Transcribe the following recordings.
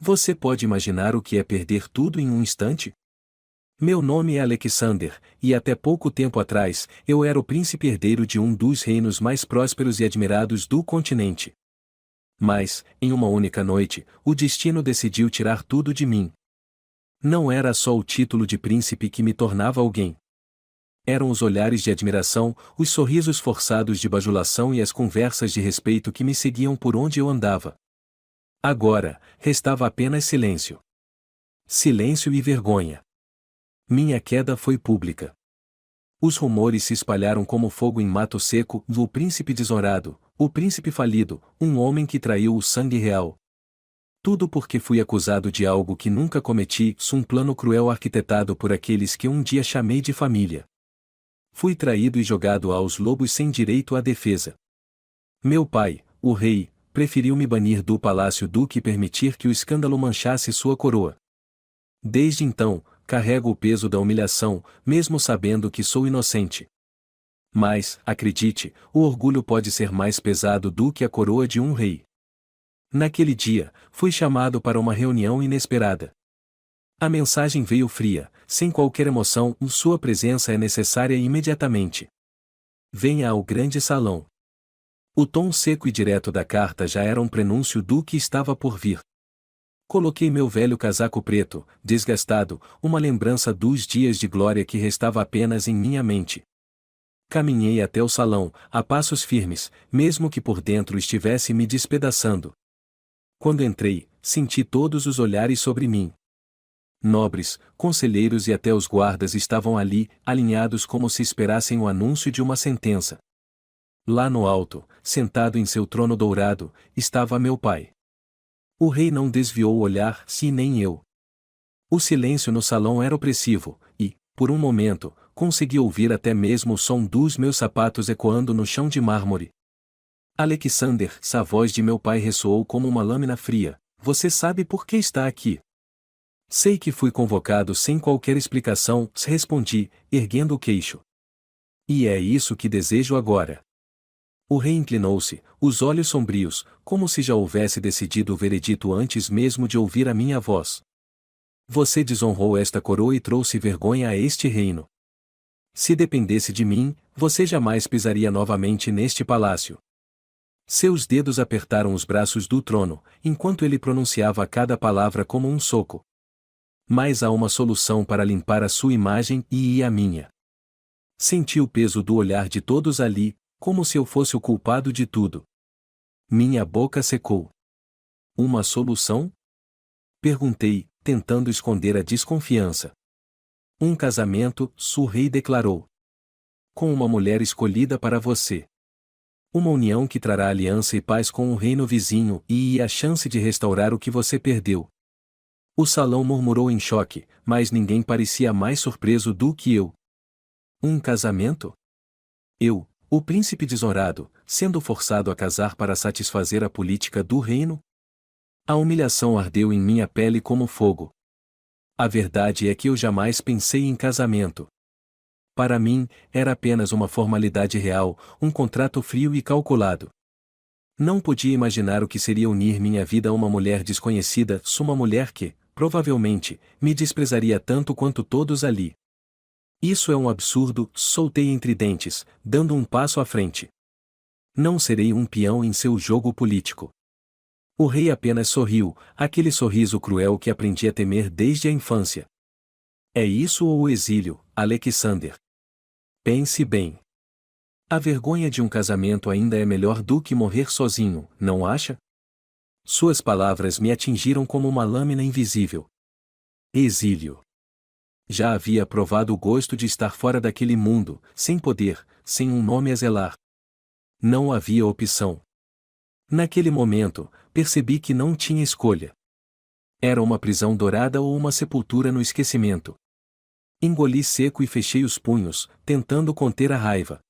Você pode imaginar o que é perder tudo em um instante? Meu nome é Alexander, e até pouco tempo atrás, eu era o príncipe herdeiro de um dos reinos mais prósperos e admirados do continente. Mas, em uma única noite, o destino decidiu tirar tudo de mim. Não era só o título de príncipe que me tornava alguém. Eram os olhares de admiração, os sorrisos forçados de bajulação e as conversas de respeito que me seguiam por onde eu andava. Agora, restava apenas silêncio. Silêncio e vergonha. Minha queda foi pública. Os rumores se espalharam como fogo em mato seco, o príncipe desonrado, o príncipe falido, um homem que traiu o sangue real. Tudo porque fui acusado de algo que nunca cometi, um plano cruel arquitetado por aqueles que um dia chamei de família. Fui traído e jogado aos lobos sem direito à defesa. Meu pai, o rei, preferiu me banir do palácio do que permitir que o escândalo manchasse sua coroa. Desde então, carrego o peso da humilhação, mesmo sabendo que sou inocente. Mas, acredite, o orgulho pode ser mais pesado do que a coroa de um rei. Naquele dia, fui chamado para uma reunião inesperada. A mensagem veio fria, sem qualquer emoção, sua presença é necessária imediatamente. Venha ao grande salão. O tom seco e direto da carta já era um prenúncio do que estava por vir. Coloquei meu velho casaco preto, desgastado, uma lembrança dos dias de glória que restava apenas em minha mente. Caminhei até o salão, a passos firmes, mesmo que por dentro estivesse me despedaçando. Quando entrei, senti todos os olhares sobre mim. Nobres, conselheiros e até os guardas estavam ali, alinhados como se esperassem o anúncio de uma sentença. Lá no alto, sentado em seu trono dourado, estava meu pai. O rei não desviou o olhar, se nem eu. O silêncio no salão era opressivo, e, por um momento, consegui ouvir até mesmo o som dos meus sapatos ecoando no chão de mármore. Alexander, a voz de meu pai ressoou como uma lâmina fria. Você sabe por que está aqui? Sei que fui convocado sem qualquer explicação, respondi, erguendo o queixo. E é isso que desejo agora. O rei inclinou-se, os olhos sombrios, como se já houvesse decidido o veredito antes mesmo de ouvir a minha voz. Você desonrou esta coroa e trouxe vergonha a este reino. Se dependesse de mim, você jamais pisaria novamente neste palácio. Seus dedos apertaram os braços do trono, enquanto ele pronunciava cada palavra como um soco. Mas há uma solução para limpar a sua imagem e a minha. Senti o peso do olhar de todos ali, como se eu fosse o culpado de tudo. Minha boca secou. Uma solução? Perguntei, tentando esconder a desconfiança. Um casamento, o rei declarou. Com uma mulher escolhida para você. Uma união que trará aliança e paz com o reino vizinho e a chance de restaurar o que você perdeu. O salão murmurou em choque, mas ninguém parecia mais surpreso do que eu. Um casamento? Eu, o príncipe desonrado, sendo forçado a casar para satisfazer a política do reino? A humilhação ardeu em minha pele como fogo. A verdade é que eu jamais pensei em casamento. Para mim, era apenas uma formalidade real, um contrato frio e calculado. Não podia imaginar o que seria unir minha vida a uma mulher desconhecida, uma mulher que, provavelmente, me desprezaria tanto quanto todos ali. Isso é um absurdo, soltei entre dentes, dando um passo à frente. Não serei um peão em seu jogo político. O rei apenas sorriu, aquele sorriso cruel que aprendi a temer desde a infância. É isso ou o exílio, Alexander? Pense bem. A vergonha de um casamento ainda é melhor do que morrer sozinho, não acha? Suas palavras me atingiram como uma lâmina invisível. Exílio. Já havia provado o gosto de estar fora daquele mundo, sem poder, sem um nome a zelar. Não havia opção. Naquele momento, percebi que não tinha escolha. Era uma prisão dourada ou uma sepultura no esquecimento. Engoli seco e fechei os punhos, tentando conter a raiva.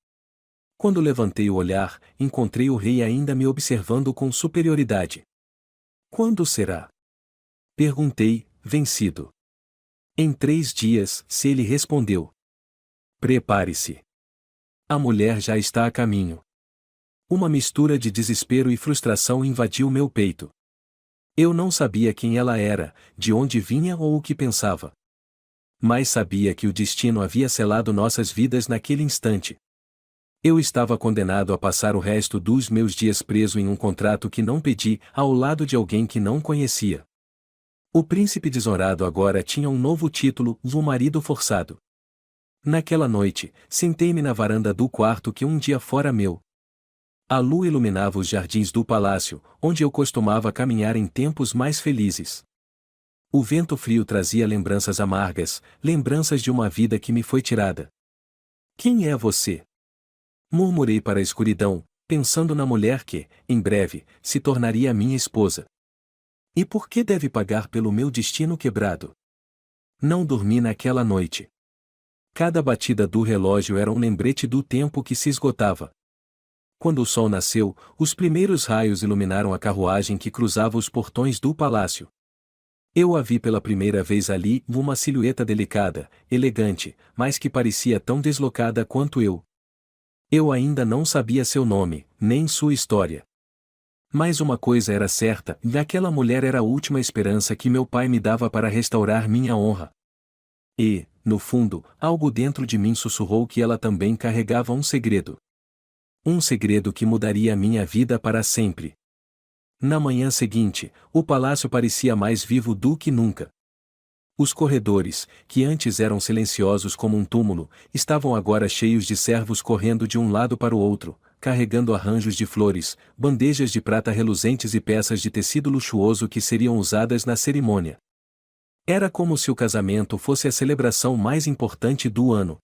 Quando levantei o olhar, encontrei o rei ainda me observando com superioridade. Quando será? Perguntei, vencido. Em 3 dias, se ele respondeu. Prepare-se. A mulher já está a caminho. Uma mistura de desespero e frustração invadiu meu peito. Eu não sabia quem ela era, de onde vinha ou o que pensava. Mas sabia que o destino havia selado nossas vidas naquele instante. Eu estava condenado a passar o resto dos meus dias preso em um contrato que não pedi, ao lado de alguém que não conhecia. O príncipe desonrado agora tinha um novo título, o marido forçado. Naquela noite, sentei-me na varanda do quarto que um dia fora meu. A lua iluminava os jardins do palácio, onde eu costumava caminhar em tempos mais felizes. O vento frio trazia lembranças amargas, lembranças de uma vida que me foi tirada. Quem é você? Murmurei para a escuridão, pensando na mulher que, em breve, se tornaria minha esposa. E por que deve pagar pelo meu destino quebrado? Não dormi naquela noite. Cada batida do relógio era um lembrete do tempo que se esgotava. Quando o sol nasceu, os primeiros raios iluminaram a carruagem que cruzava os portões do palácio. Eu a vi pela primeira vez ali, uma silhueta delicada, elegante, mas que parecia tão deslocada quanto eu. Eu ainda não sabia seu nome, nem sua história. Mas uma coisa era certa, e aquela mulher era a última esperança que meu pai me dava para restaurar minha honra. E, no fundo, algo dentro de mim sussurrou que ela também carregava um segredo. Um segredo que mudaria minha vida para sempre. Na manhã seguinte, o palácio parecia mais vivo do que nunca. Os corredores, que antes eram silenciosos como um túmulo, estavam agora cheios de servos correndo de um lado para o outro, carregando arranjos de flores, bandejas de prata reluzentes e peças de tecido luxuoso que seriam usadas na cerimônia. Era como se o casamento fosse a celebração mais importante do ano.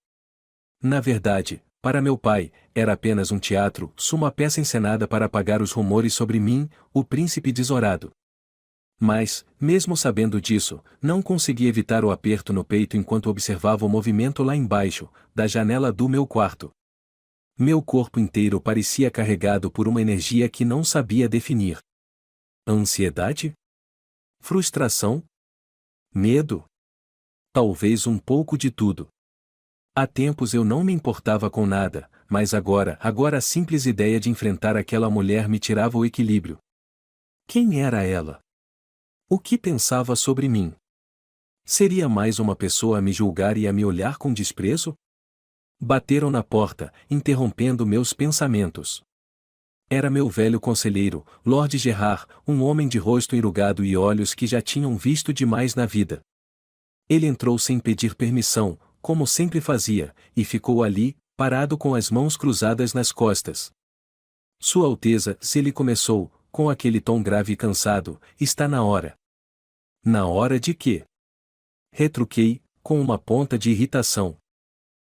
Na verdade, para meu pai, era apenas um teatro, uma peça encenada para apagar os rumores sobre mim, o príncipe desonrado. Mas, mesmo sabendo disso, não consegui evitar o aperto no peito enquanto observava o movimento lá embaixo, da janela do meu quarto. Meu corpo inteiro parecia carregado por uma energia que não sabia definir. Ansiedade? Frustração? Medo? Talvez um pouco de tudo. Há tempos eu não me importava com nada, mas agora a simples ideia de enfrentar aquela mulher me tirava o equilíbrio. Quem era ela? O que pensava sobre mim? Seria mais uma pessoa a me julgar e a me olhar com desprezo? Bateram na porta, interrompendo meus pensamentos. Era meu velho conselheiro, Lord Gerard, um homem de rosto enrugado e olhos que já tinham visto demais na vida. Ele entrou sem pedir permissão, como sempre fazia, e ficou ali, parado com as mãos cruzadas nas costas. Sua Alteza, se ele começou, com aquele tom grave e cansado, está na hora. Na hora de quê? Retruquei, com uma ponta de irritação.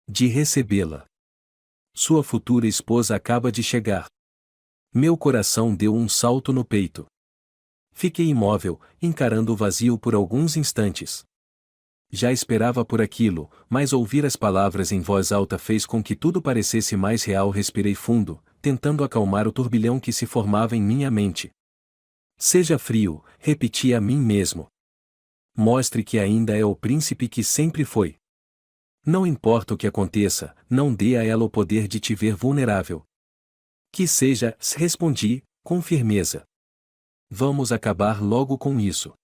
De recebê-la. Sua futura esposa acaba de chegar. Meu coração deu um salto no peito. Fiquei imóvel, encarando o vazio por alguns instantes. Já esperava por aquilo, mas ouvir as palavras em voz alta fez com que tudo parecesse mais real. Respirei fundo, tentando acalmar o turbilhão que se formava em minha mente. Seja frio, repeti a mim mesmo. Mostre que ainda é o príncipe que sempre foi. Não importa o que aconteça, não dê a ela o poder de te ver vulnerável. Que seja, respondi, com firmeza. Vamos acabar logo com isso.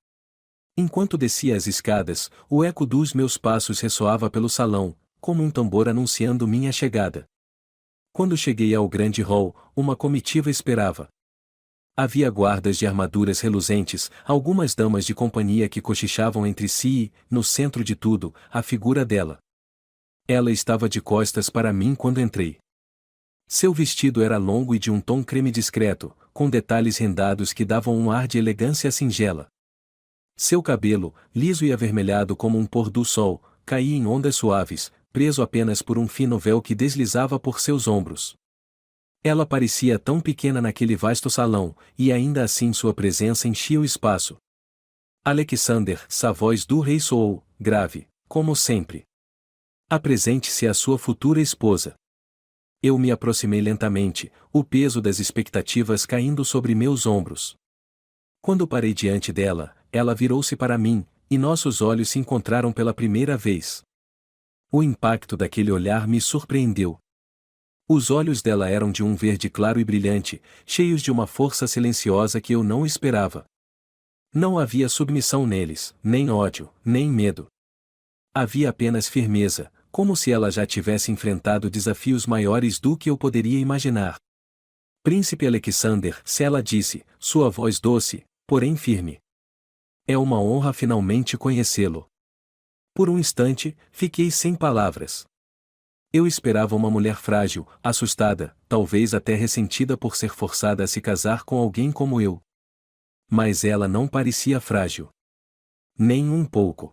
Enquanto descia as escadas, o eco dos meus passos ressoava pelo salão, como um tambor anunciando minha chegada. Quando cheguei ao grande hall, uma comitiva esperava. Havia guardas de armaduras reluzentes, algumas damas de companhia que cochichavam entre si e, no centro de tudo, a figura dela. Ela estava de costas para mim quando entrei. Seu vestido era longo e de um tom creme discreto, com detalhes rendados que davam um ar de elegância singela. Seu cabelo, liso e avermelhado como um pôr do sol, caía em ondas suaves, preso apenas por um fino véu que deslizava por seus ombros. Ela parecia tão pequena naquele vasto salão, e ainda assim sua presença enchia o espaço. Alexander, a voz do rei soou, grave, como sempre. Apresente-se à sua futura esposa. Eu me aproximei lentamente, o peso das expectativas caindo sobre meus ombros. Quando parei diante dela, ela virou-se para mim, e nossos olhos se encontraram pela primeira vez. O impacto daquele olhar me surpreendeu. Os olhos dela eram de um verde claro e brilhante, cheios de uma força silenciosa que eu não esperava. Não havia submissão neles, nem ódio, nem medo. Havia apenas firmeza, como se ela já tivesse enfrentado desafios maiores do que eu poderia imaginar. Príncipe Alexander, se ela disse, sua voz doce, porém firme. É uma honra finalmente conhecê-lo. Por um instante, fiquei sem palavras. Eu esperava uma mulher frágil, assustada, talvez até ressentida por ser forçada a se casar com alguém como eu. Mas ela não parecia frágil. Nem um pouco.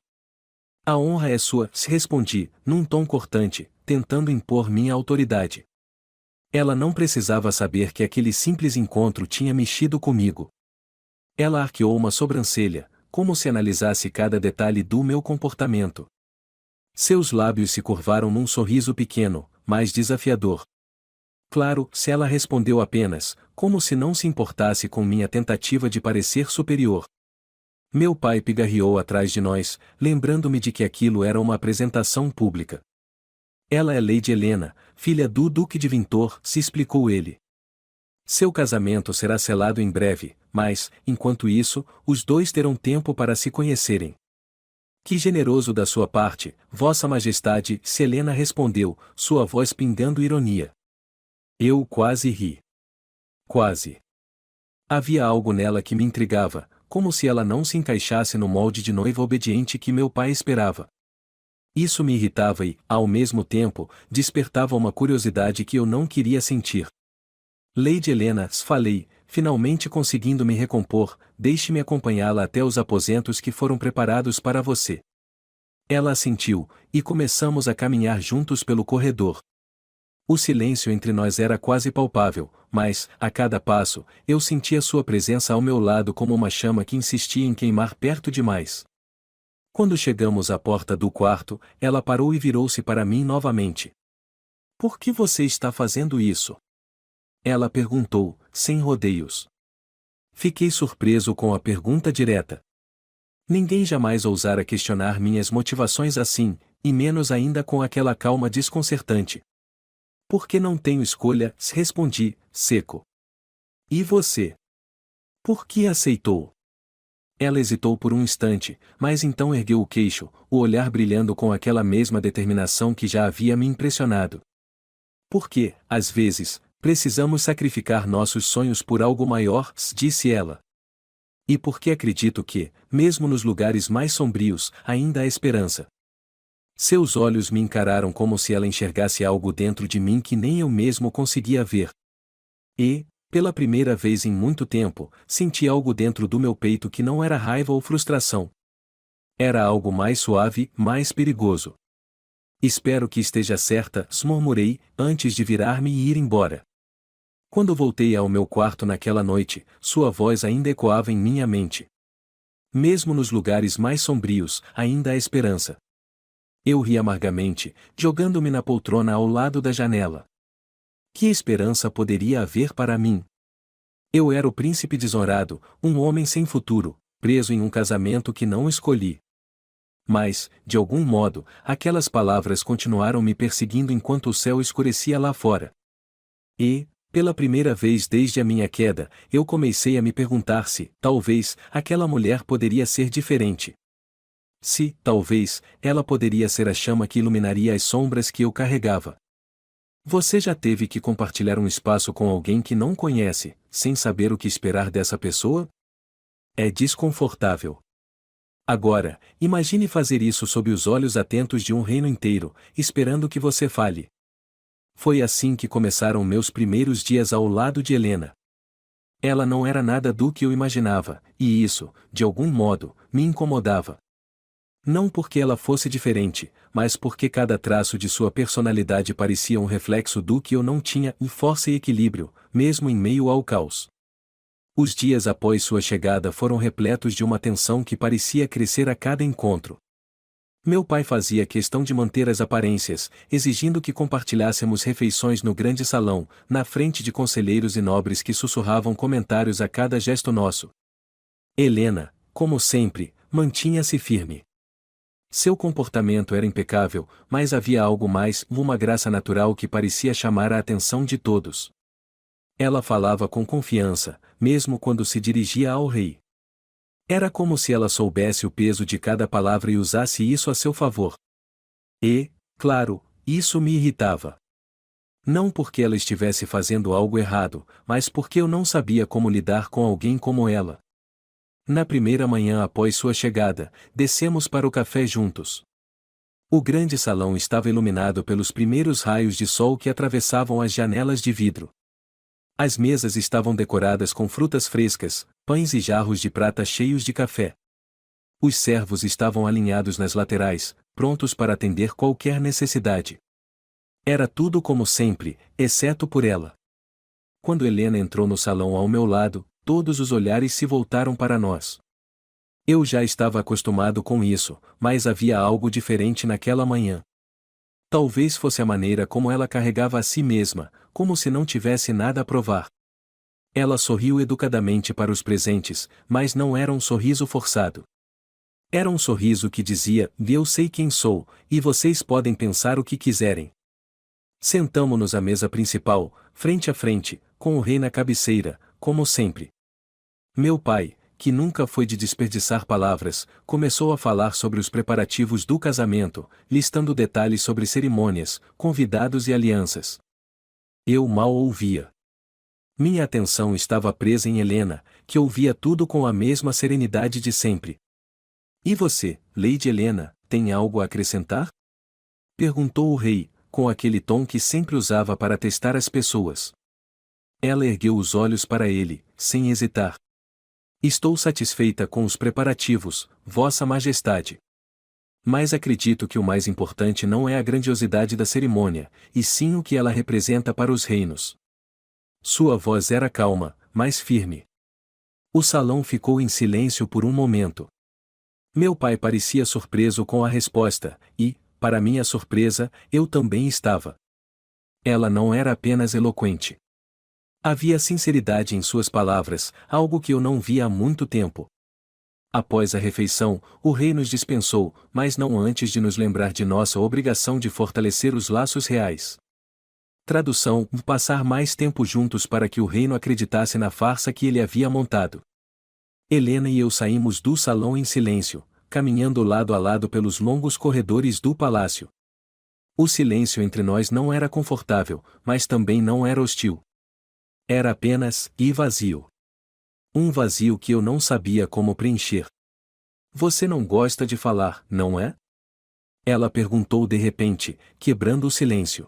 A honra é sua, se respondi, num tom cortante, tentando impor minha autoridade. Ela não precisava saber que aquele simples encontro tinha mexido comigo. Ela arqueou uma sobrancelha, como se analisasse cada detalhe do meu comportamento. Seus lábios se curvaram num sorriso pequeno, mas desafiador. Claro, se ela respondeu apenas, como se não se importasse com minha tentativa de parecer superior. Meu pai pigarreou atrás de nós, lembrando-me de que aquilo era uma apresentação pública. Ela é Lady Helena, filha do Duque de Windsor, se explicou ele. Seu casamento será selado em breve, mas, enquanto isso, os dois terão tempo para se conhecerem. Que generoso da sua parte, Vossa Majestade, Helena respondeu, sua voz pingando ironia. Eu quase ri. Quase. Havia algo nela que me intrigava, como se ela não se encaixasse no molde de noiva obediente que meu pai esperava. Isso me irritava e, ao mesmo tempo, despertava uma curiosidade que eu não queria sentir. Lady Helena, falei, finalmente conseguindo me recompor, deixe-me acompanhá-la até os aposentos que foram preparados para você. Ela assentiu, e começamos a caminhar juntos pelo corredor. O silêncio entre nós era quase palpável, mas, a cada passo, eu sentia sua presença ao meu lado como uma chama que insistia em queimar perto demais. Quando chegamos à porta do quarto, ela parou e virou-se para mim novamente. Por que você está fazendo isso? Ela perguntou, sem rodeios. Fiquei surpreso com a pergunta direta. Ninguém jamais ousara questionar minhas motivações assim, e menos ainda com aquela calma desconcertante. Porque não tenho escolha, respondi, seco. E você? Por que aceitou? Ela hesitou por um instante, mas então ergueu o queixo, o olhar brilhando com aquela mesma determinação que já havia me impressionado. Porque, às vezes, precisamos sacrificar nossos sonhos por algo maior, disse ela. E porque acredito que, mesmo nos lugares mais sombrios, ainda há esperança. Seus olhos me encararam como se ela enxergasse algo dentro de mim que nem eu mesmo conseguia ver. E, pela primeira vez em muito tempo, senti algo dentro do meu peito que não era raiva ou frustração. Era algo mais suave, mais perigoso. Espero que esteja certa, murmurei, antes de virar-me e ir embora. Quando voltei ao meu quarto naquela noite, sua voz ainda ecoava em minha mente. Mesmo nos lugares mais sombrios, ainda há esperança. Eu ri amargamente, jogando-me na poltrona ao lado da janela. Que esperança poderia haver para mim? Eu era o príncipe desonrado, um homem sem futuro, preso em um casamento que não escolhi. Mas, de algum modo, aquelas palavras continuaram me perseguindo enquanto o céu escurecia lá fora. E, pela primeira vez desde a minha queda, eu comecei a me perguntar se, talvez, aquela mulher poderia ser diferente. Se, talvez, ela poderia ser a chama que iluminaria as sombras que eu carregava. Você já teve que compartilhar um espaço com alguém que não conhece, sem saber o que esperar dessa pessoa? É desconfortável. Agora, imagine fazer isso sob os olhos atentos de um reino inteiro, esperando que você fale. Foi assim que começaram meus primeiros dias ao lado de Helena. Ela não era nada do que eu imaginava, e isso, de algum modo, me incomodava. Não porque ela fosse diferente, mas porque cada traço de sua personalidade parecia um reflexo do que eu não tinha, em força e equilíbrio, mesmo em meio ao caos. Os dias após sua chegada foram repletos de uma tensão que parecia crescer a cada encontro. Meu pai fazia questão de manter as aparências, exigindo que compartilhássemos refeições no grande salão, na frente de conselheiros e nobres que sussurravam comentários a cada gesto nosso. Helena, como sempre, mantinha-se firme. Seu comportamento era impecável, mas havia algo mais, uma graça natural que parecia chamar a atenção de todos. Ela falava com confiança, mesmo quando se dirigia ao rei. Era como se ela soubesse o peso de cada palavra e usasse isso a seu favor. E, claro, isso me irritava. Não porque ela estivesse fazendo algo errado, mas porque eu não sabia como lidar com alguém como ela. Na primeira manhã após sua chegada, descemos para o café juntos. O grande salão estava iluminado pelos primeiros raios de sol que atravessavam as janelas de vidro. As mesas estavam decoradas com frutas frescas, pães e jarros de prata cheios de café. Os servos estavam alinhados nas laterais, prontos para atender qualquer necessidade. Era tudo como sempre, exceto por ela. Quando Helena entrou no salão ao meu lado, todos os olhares se voltaram para nós. Eu já estava acostumado com isso, mas havia algo diferente naquela manhã. Talvez fosse a maneira como ela carregava a si mesma, como se não tivesse nada a provar. Ela sorriu educadamente para os presentes, mas não era um sorriso forçado. Era um sorriso que dizia: eu sei quem sou, e vocês podem pensar o que quiserem. Sentamo-nos à mesa principal, frente a frente, com o rei na cabeceira, como sempre. Meu pai, que nunca foi de desperdiçar palavras, começou a falar sobre os preparativos do casamento, listando detalhes sobre cerimônias, convidados e alianças. Eu mal ouvia. Minha atenção estava presa em Helena, que ouvia tudo com a mesma serenidade de sempre. E você, Lady Helena, tem algo a acrescentar? Perguntou o rei, com aquele tom que sempre usava para testar as pessoas. Ela ergueu os olhos para ele, sem hesitar. Estou satisfeita com os preparativos, Vossa Majestade. Mas acredito que o mais importante não é a grandiosidade da cerimônia, e sim o que ela representa para os reinos. Sua voz era calma, mas firme. O salão ficou em silêncio por um momento. Meu pai parecia surpreso com a resposta, e, para minha surpresa, eu também estava. Ela não era apenas eloquente. Havia sinceridade em suas palavras, algo que eu não via há muito tempo. Após a refeição, o rei nos dispensou, mas não antes de nos lembrar de nossa obrigação de fortalecer os laços reais. Tradução: passar mais tempo juntos para que o reino acreditasse na farsa que ele havia montado. Helena e eu saímos do salão em silêncio, caminhando lado a lado pelos longos corredores do palácio. O silêncio entre nós não era confortável, mas também não era hostil. Era apenas vazio. Um vazio que eu não sabia como preencher. Você não gosta de falar, não é? Ela perguntou de repente, quebrando o silêncio.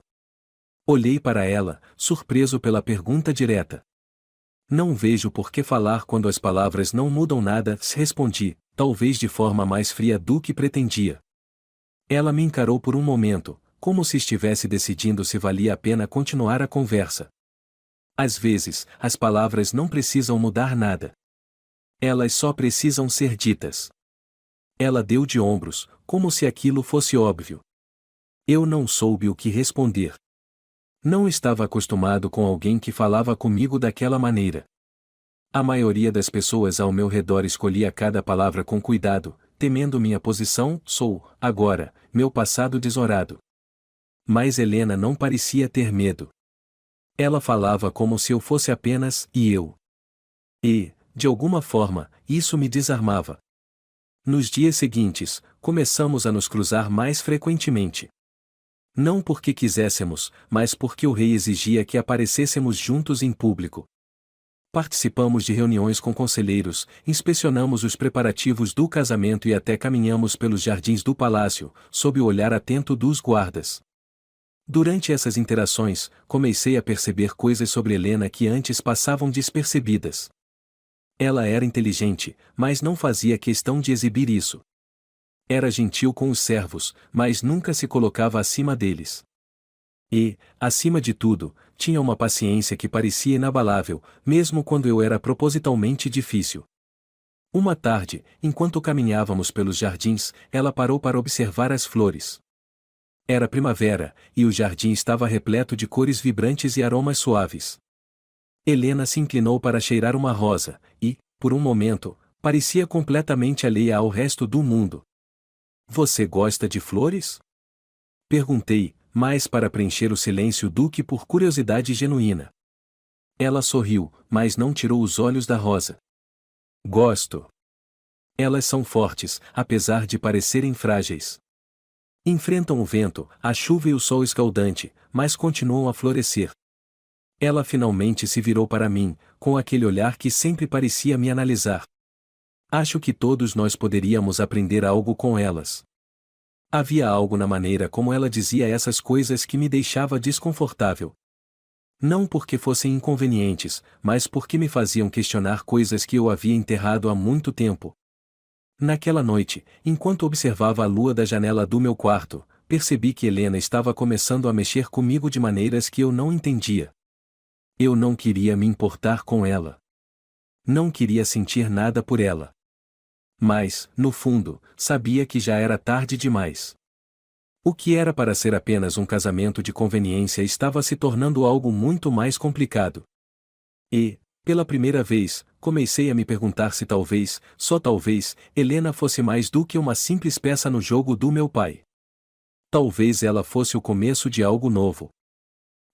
Olhei para ela, surpreso pela pergunta direta. Não vejo por que falar quando as palavras não mudam nada, respondi, talvez de forma mais fria do que pretendia. Ela me encarou por um momento, como se estivesse decidindo se valia a pena continuar a conversa. Às vezes, as palavras não precisam mudar nada. Elas só precisam ser ditas. Ela deu de ombros, como se aquilo fosse óbvio. Eu não soube o que responder. Não estava acostumado com alguém que falava comigo daquela maneira. A maioria das pessoas ao meu redor escolhia cada palavra com cuidado, temendo minha posição, agora, meu passado desorado. Mas Helena não parecia ter medo. Ela falava como se eu fosse apenas eu. E, de alguma forma, isso me desarmava. Nos dias seguintes, começamos a nos cruzar mais frequentemente. Não porque quiséssemos, mas porque o rei exigia que aparecêssemos juntos em público. Participamos de reuniões com conselheiros, inspecionamos os preparativos do casamento e até caminhamos pelos jardins do palácio, sob o olhar atento dos guardas. Durante essas interações, comecei a perceber coisas sobre Helena que antes passavam despercebidas. Ela era inteligente, mas não fazia questão de exibir isso. Era gentil com os servos, mas nunca se colocava acima deles. E, acima de tudo, tinha uma paciência que parecia inabalável, mesmo quando eu era propositalmente difícil. Uma tarde, enquanto caminhávamos pelos jardins, ela parou para observar as flores. Era primavera, e o jardim estava repleto de cores vibrantes e aromas suaves. Helena se inclinou para cheirar uma rosa, e, por um momento, parecia completamente alheia ao resto do mundo. Você gosta de flores? Perguntei, mais para preencher o silêncio do que por curiosidade genuína. Ela sorriu, mas não tirou os olhos da rosa. Gosto. Elas são fortes, apesar de parecerem frágeis. Enfrentam o vento, a chuva e o sol escaldante, mas continuam a florescer. Ela finalmente se virou para mim, com aquele olhar que sempre parecia me analisar. Acho que todos nós poderíamos aprender algo com elas. Havia algo na maneira como ela dizia essas coisas que me deixava desconfortável. Não porque fossem inconvenientes, mas porque me faziam questionar coisas que eu havia enterrado há muito tempo. Naquela noite, enquanto observava a lua da janela do meu quarto, percebi que Helena estava começando a mexer comigo de maneiras que eu não entendia. Eu não queria me importar com ela. Não queria sentir nada por ela. Mas, no fundo, sabia que já era tarde demais. O que era para ser apenas um casamento de conveniência estava se tornando algo muito mais complicado. E, pela primeira vez, comecei a me perguntar se talvez, só talvez, Helena fosse mais do que uma simples peça no jogo do meu pai. Talvez ela fosse o começo de algo novo.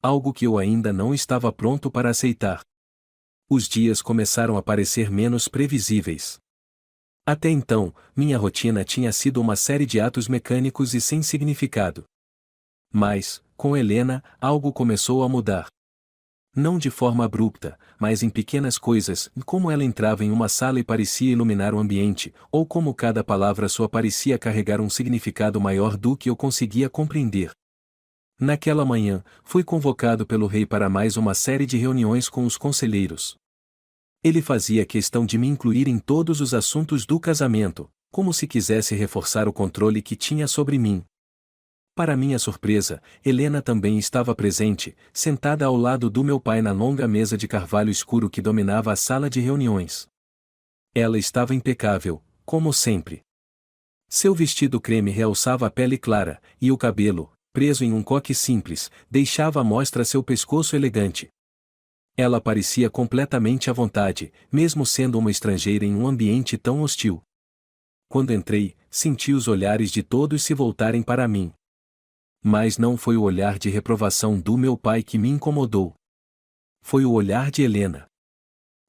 Algo que eu ainda não estava pronto para aceitar. Os dias começaram a parecer menos previsíveis. Até então, minha rotina tinha sido uma série de atos mecânicos e sem significado. Mas, com Helena, algo começou a mudar. Não de forma abrupta, mas em pequenas coisas, como ela entrava em uma sala e parecia iluminar o ambiente, ou como cada palavra sua parecia carregar um significado maior do que eu conseguia compreender. Naquela manhã, fui convocado pelo rei para mais uma série de reuniões com os conselheiros. Ele fazia questão de me incluir em todos os assuntos do casamento, como se quisesse reforçar o controle que tinha sobre mim. Para minha surpresa, Helena também estava presente, sentada ao lado do meu pai na longa mesa de carvalho escuro que dominava a sala de reuniões. Ela estava impecável, como sempre. Seu vestido creme realçava a pele clara, e o cabelo, preso em um coque simples, deixava à mostra seu pescoço elegante. Ela parecia completamente à vontade, mesmo sendo uma estrangeira em um ambiente tão hostil. Quando entrei, senti os olhares de todos se voltarem para mim. Mas não foi o olhar de reprovação do meu pai que me incomodou. Foi o olhar de Helena.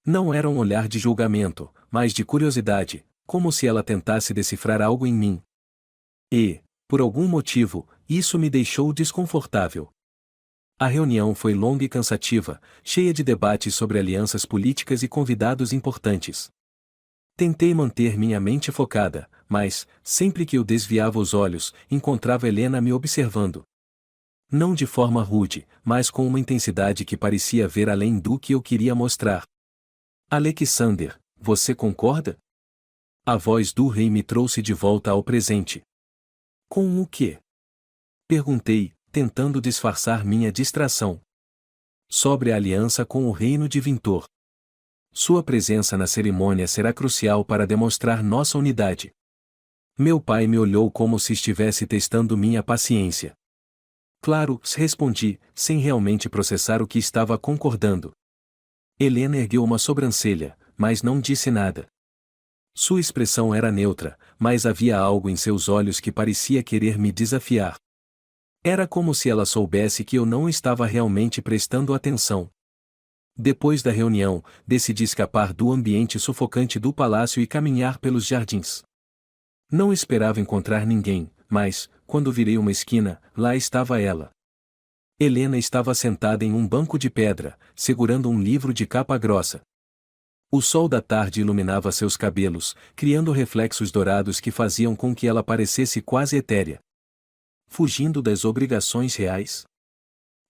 Não era um olhar de julgamento, mas de curiosidade, como se ela tentasse decifrar algo em mim. E, por algum motivo, isso me deixou desconfortável. A reunião foi longa e cansativa, cheia de debates sobre alianças políticas e convidados importantes. Tentei manter minha mente focada, mas, sempre que eu desviava os olhos, encontrava Helena me observando. Não de forma rude, mas com uma intensidade que parecia ver além do que eu queria mostrar. Alexander, você concorda? A voz do rei me trouxe de volta ao presente. Com o quê? Perguntei, tentando disfarçar minha distração. Sobre a aliança com o reino de Vintor. Sua presença na cerimônia será crucial para demonstrar nossa unidade. Meu pai me olhou como se estivesse testando minha paciência. Claro, respondi, sem realmente processar o que estava concordando. Helena ergueu uma sobrancelha, mas não disse nada. Sua expressão era neutra, mas havia algo em seus olhos que parecia querer me desafiar. Era como se ela soubesse que eu não estava realmente prestando atenção. Depois da reunião, decidi escapar do ambiente sufocante do palácio e caminhar pelos jardins. Não esperava encontrar ninguém, mas, quando virei uma esquina, lá estava ela. Helena estava sentada em um banco de pedra, segurando um livro de capa grossa. O sol da tarde iluminava seus cabelos, criando reflexos dourados que faziam com que ela parecesse quase etérea. Fugindo das obrigações reais?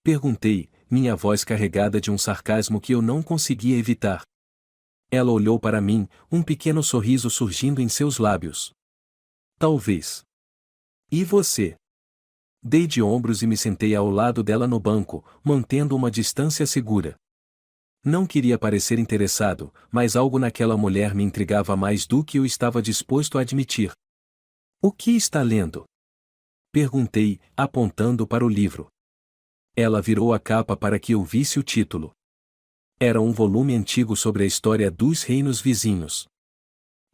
Perguntei, minha voz carregada de um sarcasmo que eu não conseguia evitar. Ela olhou para mim, um pequeno sorriso surgindo em seus lábios. Talvez. E você? Dei de ombros e me sentei ao lado dela no banco, mantendo uma distância segura. Não queria parecer interessado, mas algo naquela mulher me intrigava mais do que eu estava disposto a admitir. O que está lendo? Perguntei, apontando para o livro. Ela virou a capa para que eu visse o título. Era um volume antigo sobre a história dos reinos vizinhos.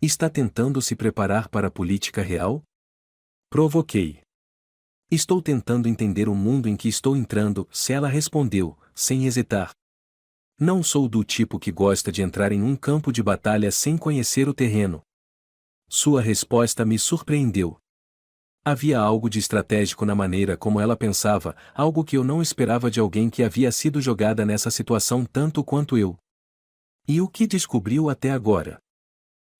Está tentando se preparar para a política real? Provoquei. Estou tentando entender o mundo em que estou entrando, se ela respondeu, sem hesitar. Não sou do tipo que gosta de entrar em um campo de batalha sem conhecer o terreno. Sua resposta me surpreendeu. Havia algo de estratégico na maneira como ela pensava, algo que eu não esperava de alguém que havia sido jogada nessa situação tanto quanto eu. E o que descobriu até agora?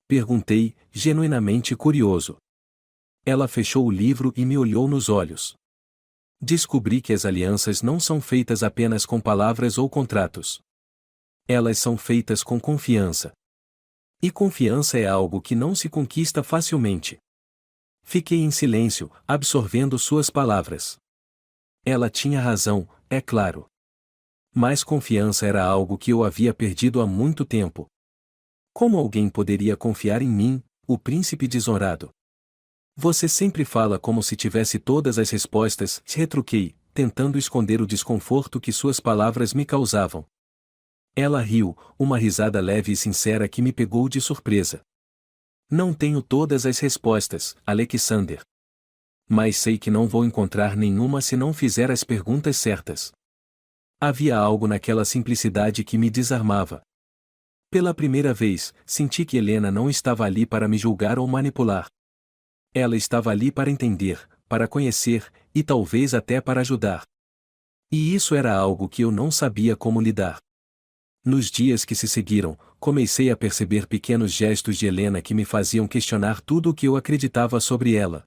Perguntei, genuinamente curioso. Ela fechou o livro e me olhou nos olhos. Descobri que as alianças não são feitas apenas com palavras ou contratos. Elas são feitas com confiança. E confiança é algo que não se conquista facilmente. Fiquei em silêncio, absorvendo suas palavras. Ela tinha razão, é claro. Mas confiança era algo que eu havia perdido há muito tempo. Como alguém poderia confiar em mim, o príncipe desonrado? Você sempre fala como se tivesse todas as respostas, retruquei, tentando esconder o desconforto que suas palavras me causavam. Ela riu, uma risada leve e sincera que me pegou de surpresa. Não tenho todas as respostas, Alexander. Mas sei que não vou encontrar nenhuma se não fizer as perguntas certas. Havia algo naquela simplicidade que me desarmava. Pela primeira vez, senti que Helena não estava ali para me julgar ou manipular. Ela estava ali para entender, para conhecer, e talvez até para ajudar. E isso era algo que eu não sabia como lidar. Nos dias que se seguiram, comecei a perceber pequenos gestos de Helena que me faziam questionar tudo o que eu acreditava sobre ela.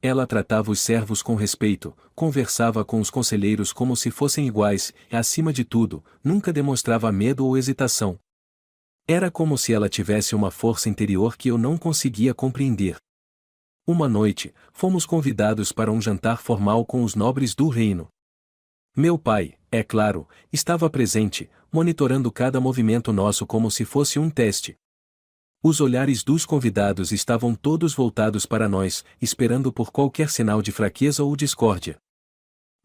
Ela tratava os servos com respeito, conversava com os conselheiros como se fossem iguais, e acima de tudo, nunca demonstrava medo ou hesitação. Era como se ela tivesse uma força interior que eu não conseguia compreender. Uma noite, fomos convidados para um jantar formal com os nobres do reino. Meu pai, é claro, estava presente, monitorando cada movimento nosso como se fosse um teste. Os olhares dos convidados estavam todos voltados para nós, esperando por qualquer sinal de fraqueza ou discórdia.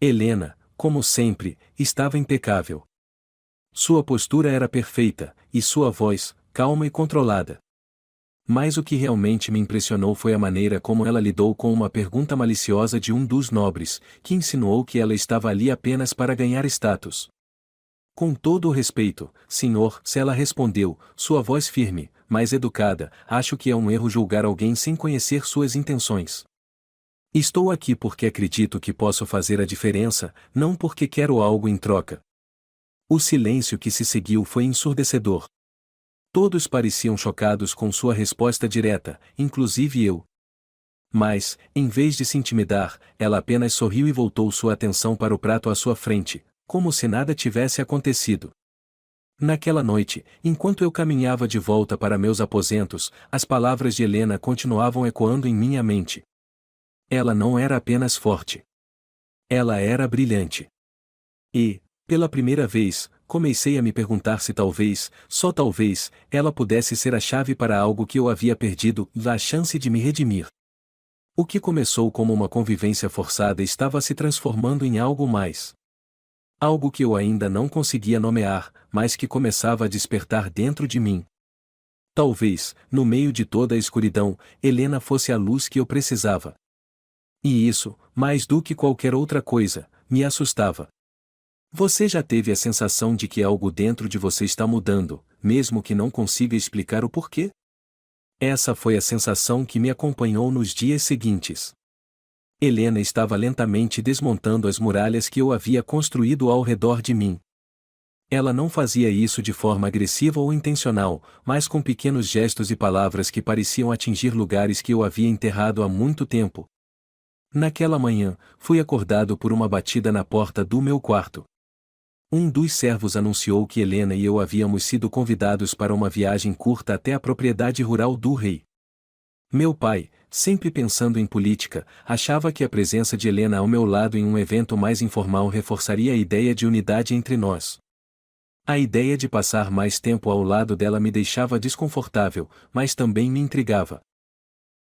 Helena, como sempre, estava impecável. Sua postura era perfeita, e sua voz, calma e controlada. Mas o que realmente me impressionou foi a maneira como ela lidou com uma pergunta maliciosa de um dos nobres, que insinuou que ela estava ali apenas para ganhar status. Com todo o respeito, senhor, se ela respondeu, sua voz firme, mas educada, acho que é um erro julgar alguém sem conhecer suas intenções. Estou aqui porque acredito que posso fazer a diferença, não porque quero algo em troca. O silêncio que se seguiu foi ensurdecedor. Todos pareciam chocados com sua resposta direta, inclusive eu. Mas, em vez de se intimidar, ela apenas sorriu e voltou sua atenção para o prato à sua frente, como se nada tivesse acontecido. Naquela noite, enquanto eu caminhava de volta para meus aposentos, as palavras de Helena continuavam ecoando em minha mente. Ela não era apenas forte. Ela era brilhante. E, pela primeira vez, comecei a me perguntar se talvez, só talvez, ela pudesse ser a chave para algo que eu havia perdido, a chance de me redimir. O que começou como uma convivência forçada estava se transformando em algo mais. Algo que eu ainda não conseguia nomear, mas que começava a despertar dentro de mim. Talvez, no meio de toda a escuridão, Helena fosse a luz que eu precisava. E isso, mais do que qualquer outra coisa, me assustava. Você já teve a sensação de que algo dentro de você está mudando, mesmo que não consiga explicar o porquê? Essa foi a sensação que me acompanhou nos dias seguintes. Helena estava lentamente desmontando as muralhas que eu havia construído ao redor de mim. Ela não fazia isso de forma agressiva ou intencional, mas com pequenos gestos e palavras que pareciam atingir lugares que eu havia enterrado há muito tempo. Naquela manhã, fui acordado por uma batida na porta do meu quarto. Um dos servos anunciou que Helena e eu havíamos sido convidados para uma viagem curta até a propriedade rural do rei. Meu pai, sempre pensando em política, achava que a presença de Helena ao meu lado em um evento mais informal reforçaria a ideia de unidade entre nós. A ideia de passar mais tempo ao lado dela me deixava desconfortável, mas também me intrigava.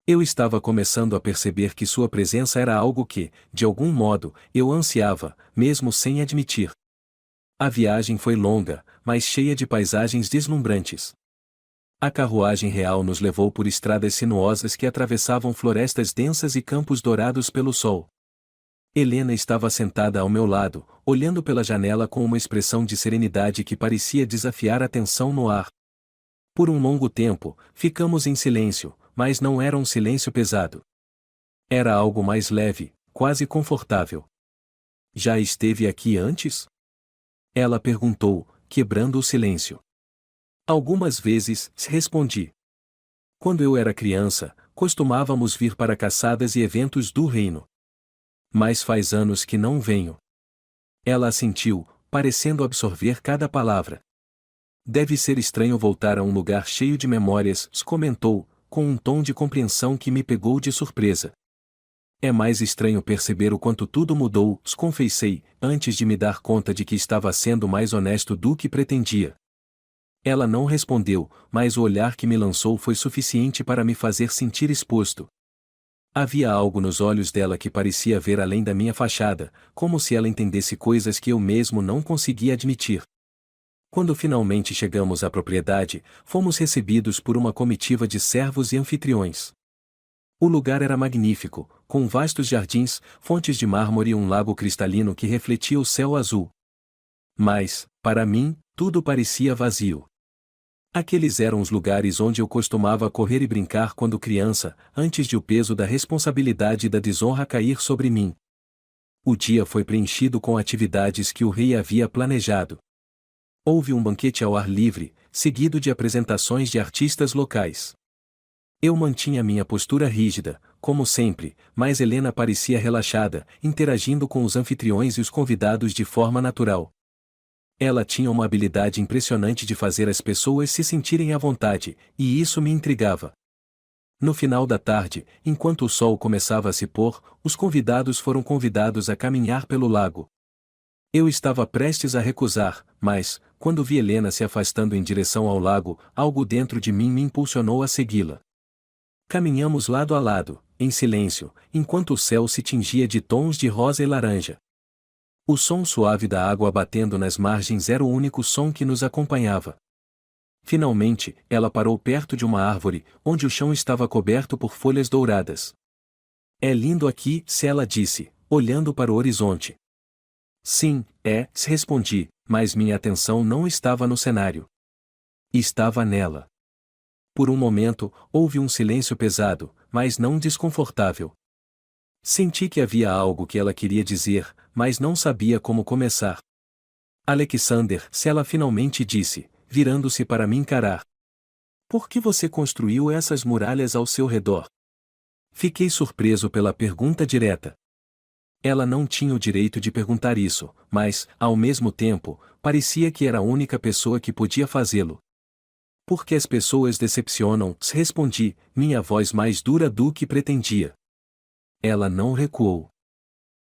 Eu estava começando a perceber que sua presença era algo que, de algum modo, eu ansiava, mesmo sem admitir. A viagem foi longa, mas cheia de paisagens deslumbrantes. A carruagem real nos levou por estradas sinuosas que atravessavam florestas densas e campos dourados pelo sol. Helena estava sentada ao meu lado, olhando pela janela com uma expressão de serenidade que parecia desafiar a tensão no ar. Por um longo tempo, ficamos em silêncio, mas não era um silêncio pesado. Era algo mais leve, quase confortável. Já esteve aqui antes? Ela perguntou, quebrando o silêncio. Algumas vezes, respondi. Quando eu era criança, costumávamos vir para caçadas e eventos do reino. Mas faz anos que não venho. Ela assentiu, parecendo absorver cada palavra. Deve ser estranho voltar a um lugar cheio de memórias, comentou, com um tom de compreensão que me pegou de surpresa. É mais estranho perceber o quanto tudo mudou, confessei, antes de me dar conta de que estava sendo mais honesto do que pretendia. Ela não respondeu, mas o olhar que me lançou foi suficiente para me fazer sentir exposto. Havia algo nos olhos dela que parecia ver além da minha fachada, como se ela entendesse coisas que eu mesmo não conseguia admitir. Quando finalmente chegamos à propriedade, fomos recebidos por uma comitiva de servos e anfitriões. O lugar era magnífico, com vastos jardins, fontes de mármore e um lago cristalino que refletia o céu azul. Mas, para mim, tudo parecia vazio. Aqueles eram os lugares onde eu costumava correr e brincar quando criança, antes de o peso da responsabilidade e da desonra cair sobre mim. O dia foi preenchido com atividades que o rei havia planejado. Houve um banquete ao ar livre, seguido de apresentações de artistas locais. Eu mantinha minha postura rígida, como sempre, mas Helena parecia relaxada, interagindo com os anfitriões e os convidados de forma natural. Ela tinha uma habilidade impressionante de fazer as pessoas se sentirem à vontade, e isso me intrigava. No final da tarde, enquanto o sol começava a se pôr, os convidados foram convidados a caminhar pelo lago. Eu estava prestes a recusar, mas, quando vi Helena se afastando em direção ao lago, algo dentro de mim me impulsionou a segui-la. Caminhamos lado a lado, em silêncio, enquanto o céu se tingia de tons de rosa e laranja. O som suave da água batendo nas margens era o único som que nos acompanhava. Finalmente, ela parou perto de uma árvore, onde o chão estava coberto por folhas douradas. É lindo aqui, ela disse, olhando para o horizonte. Sim, respondi, mas minha atenção não estava no cenário. Estava nela. Por um momento, houve um silêncio pesado, mas não desconfortável. Senti que havia algo que ela queria dizer, mas não sabia como começar. Alexander, ela finalmente disse, virando-se para me encarar. Por que você construiu essas muralhas ao seu redor? Fiquei surpreso pela pergunta direta. Ela não tinha o direito de perguntar isso, mas, ao mesmo tempo, parecia que era a única pessoa que podia fazê-lo. Porque as pessoas decepcionam, respondi, minha voz mais dura do que pretendia. Ela não recuou.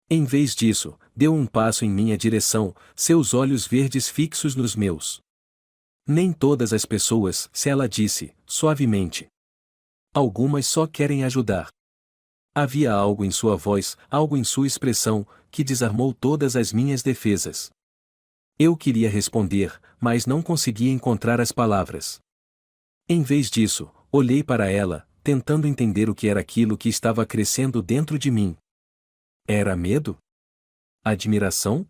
Em vez disso, deu um passo em minha direção, seus olhos verdes fixos nos meus. Nem todas as pessoas, ela disse, suavemente. Algumas só querem ajudar. Havia algo em sua voz, algo em sua expressão, que desarmou todas as minhas defesas. Eu queria responder, mas não conseguia encontrar as palavras. Em vez disso, olhei para ela, tentando entender o que era aquilo que estava crescendo dentro de mim. Era medo? Admiração?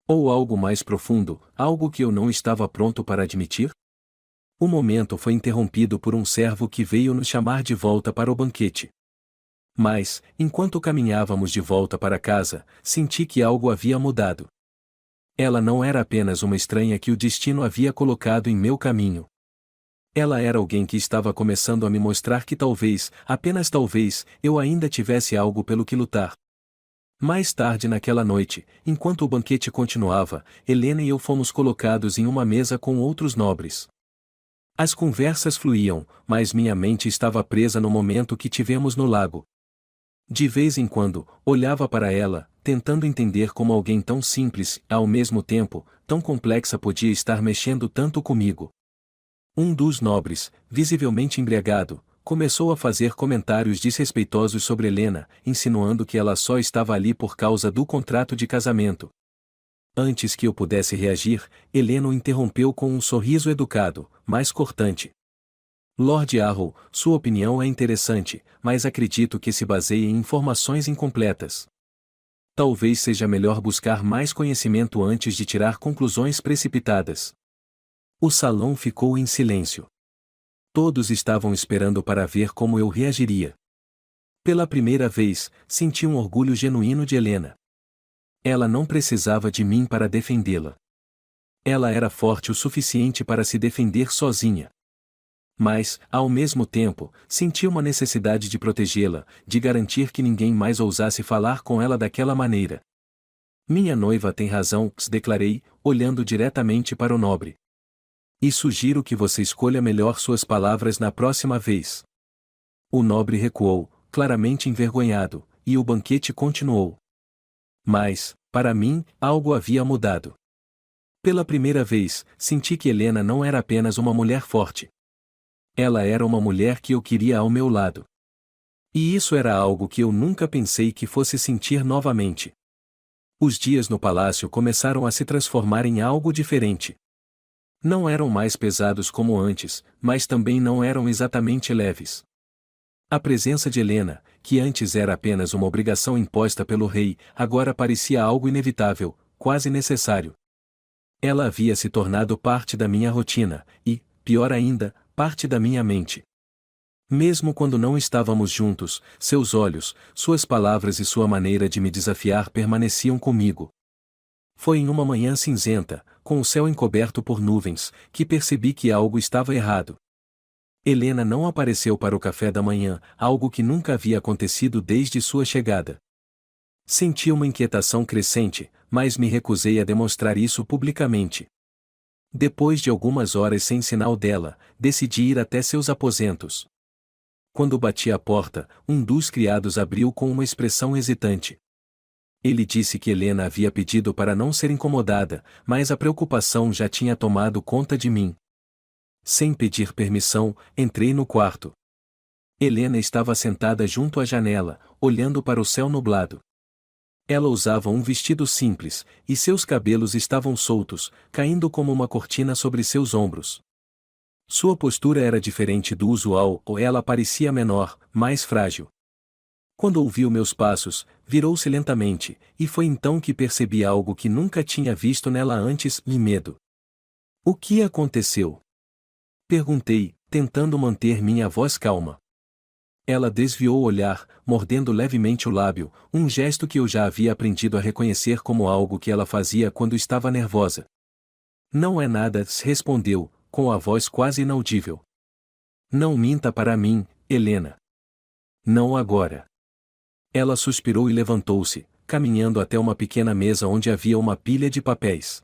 Ou algo mais profundo, algo que eu não estava pronto para admitir? O momento foi interrompido por um servo que veio nos chamar de volta para o banquete. Mas, enquanto caminhávamos de volta para casa, senti que algo havia mudado. Ela não era apenas uma estranha que o destino havia colocado em meu caminho. Ela era alguém que estava começando a me mostrar que talvez, apenas talvez, eu ainda tivesse algo pelo que lutar. Mais tarde naquela noite, enquanto o banquete continuava, Helena e eu fomos colocados em uma mesa com outros nobres. As conversas fluíam, mas minha mente estava presa no momento que tivemos no lago. De vez em quando, olhava para ela, tentando entender como alguém tão simples, ao mesmo tempo, tão complexa podia estar mexendo tanto comigo. Um dos nobres, visivelmente embriagado, começou a fazer comentários desrespeitosos sobre Helena, insinuando que ela só estava ali por causa do contrato de casamento. Antes que eu pudesse reagir, Helena o interrompeu com um sorriso educado, mas cortante. Lord Arrow, sua opinião é interessante, mas acredito que se baseie em informações incompletas. Talvez seja melhor buscar mais conhecimento antes de tirar conclusões precipitadas. O salão ficou em silêncio. Todos estavam esperando para ver como eu reagiria. Pela primeira vez, senti um orgulho genuíno de Helena. Ela não precisava de mim para defendê-la. Ela era forte o suficiente para se defender sozinha. Mas, ao mesmo tempo, senti uma necessidade de protegê-la, de garantir que ninguém mais ousasse falar com ela daquela maneira. Minha noiva tem razão, declarei, olhando diretamente para o nobre. E sugiro que você escolha melhor suas palavras na próxima vez. O nobre recuou, claramente envergonhado, e o banquete continuou. Mas, para mim, algo havia mudado. Pela primeira vez, senti que Helena não era apenas uma mulher forte. Ela era uma mulher que eu queria ao meu lado. E isso era algo que eu nunca pensei que fosse sentir novamente. Os dias no palácio começaram a se transformar em algo diferente. Não eram mais pesados como antes, mas também não eram exatamente leves. A presença de Helena, que antes era apenas uma obrigação imposta pelo rei, agora parecia algo inevitável, quase necessário. Ela havia se tornado parte da minha rotina, e, pior ainda, parte da minha mente. Mesmo quando não estávamos juntos, seus olhos, suas palavras e sua maneira de me desafiar permaneciam comigo. Foi em uma manhã cinzenta, com o céu encoberto por nuvens, que percebi que algo estava errado. Helena não apareceu para o café da manhã, algo que nunca havia acontecido desde sua chegada. Senti uma inquietação crescente, mas me recusei a demonstrar isso publicamente. Depois de algumas horas sem sinal dela, decidi ir até seus aposentos. Quando bati à porta, um dos criados abriu com uma expressão hesitante. Ele disse que Helena havia pedido para não ser incomodada, mas a preocupação já tinha tomado conta de mim. Sem pedir permissão, entrei no quarto. Helena estava sentada junto à janela, olhando para o céu nublado. Ela usava um vestido simples, e seus cabelos estavam soltos, caindo como uma cortina sobre seus ombros. Sua postura era diferente do usual, ou ela parecia menor, mais frágil. Quando ouviu meus passos, virou-se lentamente, e foi então que percebi algo que nunca tinha visto nela antes, medo. O que aconteceu? Perguntei, tentando manter minha voz calma. Ela desviou o olhar, mordendo levemente o lábio, um gesto que eu já havia aprendido a reconhecer como algo que ela fazia quando estava nervosa. Não é nada, respondeu, com a voz quase inaudível. Não minta para mim, Helena. Não agora. Ela suspirou e levantou-se, caminhando até uma pequena mesa onde havia uma pilha de papéis.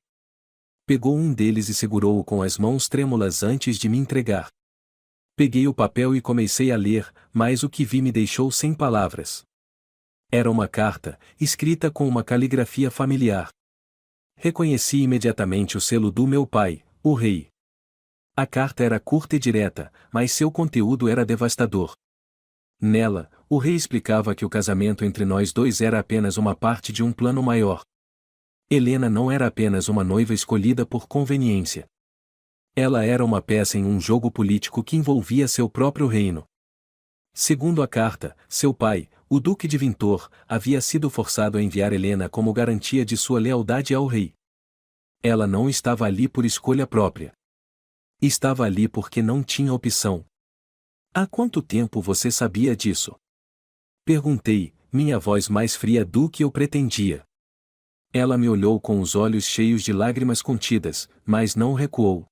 Pegou um deles e segurou-o com as mãos trêmulas antes de me entregar. Peguei o papel e comecei a ler, mas o que vi me deixou sem palavras. Era uma carta, escrita com uma caligrafia familiar. Reconheci imediatamente o selo do meu pai, o rei. A carta era curta e direta, mas seu conteúdo era devastador. Nela, o rei explicava que o casamento entre nós dois era apenas uma parte de um plano maior. Helena não era apenas uma noiva escolhida por conveniência. Ela era uma peça em um jogo político que envolvia seu próprio reino. Segundo a carta, seu pai, o Duque de Vintor, havia sido forçado a enviar Helena como garantia de sua lealdade ao rei. Ela não estava ali por escolha própria. Estava ali porque não tinha opção. Há quanto tempo você sabia disso? Perguntei, minha voz mais fria do que eu pretendia. Ela me olhou com os olhos cheios de lágrimas contidas, mas não recuou.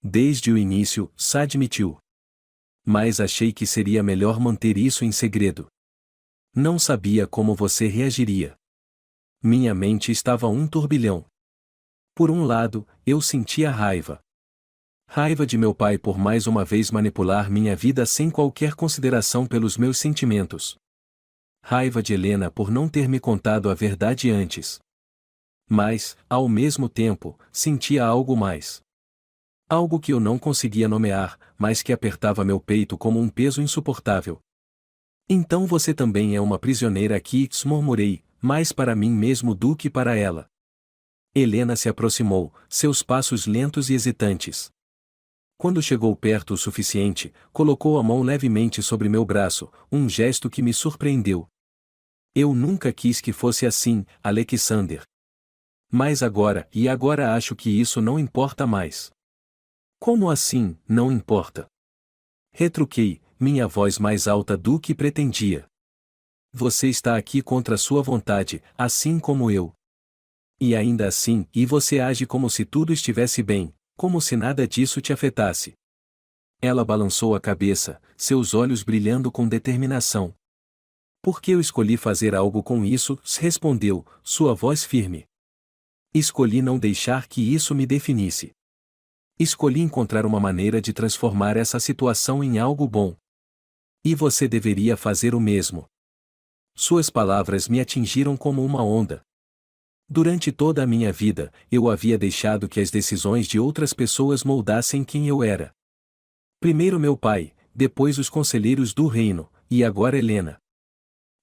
Desde o início, admitiu. Mas achei que seria melhor manter isso em segredo. Não sabia como você reagiria. Minha mente estava um turbilhão. Por um lado, eu sentia raiva. Raiva de meu pai por mais uma vez manipular minha vida sem qualquer consideração pelos meus sentimentos. Raiva de Helena por não ter me contado a verdade antes. Mas, ao mesmo tempo, sentia algo mais. Algo que eu não conseguia nomear, mas que apertava meu peito como um peso insuportável. Então você também é uma prisioneira aqui, murmurei, mais para mim mesmo do que para ela. Helena se aproximou, seus passos lentos e hesitantes. Quando chegou perto o suficiente, colocou a mão levemente sobre meu braço, um gesto que me surpreendeu. Eu nunca quis que fosse assim, Alexander. Mas agora acho que isso não importa mais. Como assim, não importa? Retruquei, minha voz mais alta do que pretendia. Você está aqui contra sua vontade, assim como eu. E ainda assim, você age como se tudo estivesse bem, como se nada disso te afetasse. Ela balançou a cabeça, seus olhos brilhando com determinação. Por que eu escolhi fazer algo com isso? Respondeu, sua voz firme. Escolhi não deixar que isso me definisse. Escolhi encontrar uma maneira de transformar essa situação em algo bom. E você deveria fazer o mesmo. Suas palavras me atingiram como uma onda. Durante toda a minha vida, eu havia deixado que as decisões de outras pessoas moldassem quem eu era. Primeiro meu pai, depois os conselheiros do reino, e agora Helena.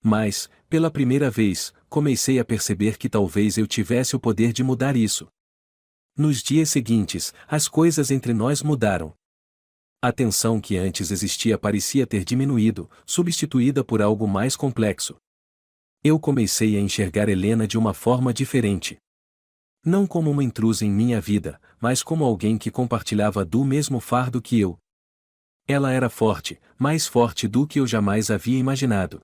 Mas, pela primeira vez, comecei a perceber que talvez eu tivesse o poder de mudar isso. Nos dias seguintes, as coisas entre nós mudaram. A tensão que antes existia parecia ter diminuído, substituída por algo mais complexo. Eu comecei a enxergar Helena de uma forma diferente. Não como uma intrusa em minha vida, mas como alguém que compartilhava do mesmo fardo que eu. Ela era forte, mais forte do que eu jamais havia imaginado.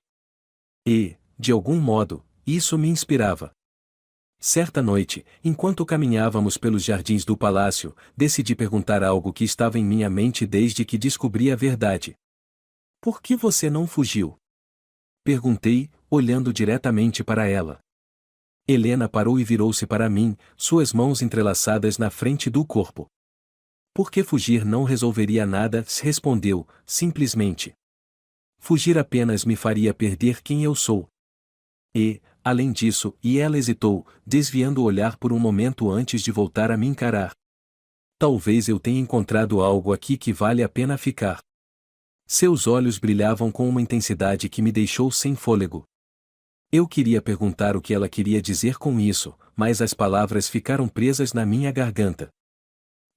E, de algum modo, isso me inspirava. Certa noite, enquanto caminhávamos pelos jardins do palácio, decidi perguntar algo que estava em minha mente desde que descobri a verdade. Por que você não fugiu? Perguntei, olhando diretamente para ela. Helena parou e virou-se para mim, suas mãos entrelaçadas na frente do corpo. Por que fugir não resolveria nada? Respondeu, simplesmente. Fugir apenas me faria perder quem eu sou. E, além disso, ela hesitou, desviando o olhar por um momento antes de voltar a me encarar. Talvez eu tenha encontrado algo aqui que vale a pena ficar. Seus olhos brilhavam com uma intensidade que me deixou sem fôlego. Eu queria perguntar o que ela queria dizer com isso, mas as palavras ficaram presas na minha garganta.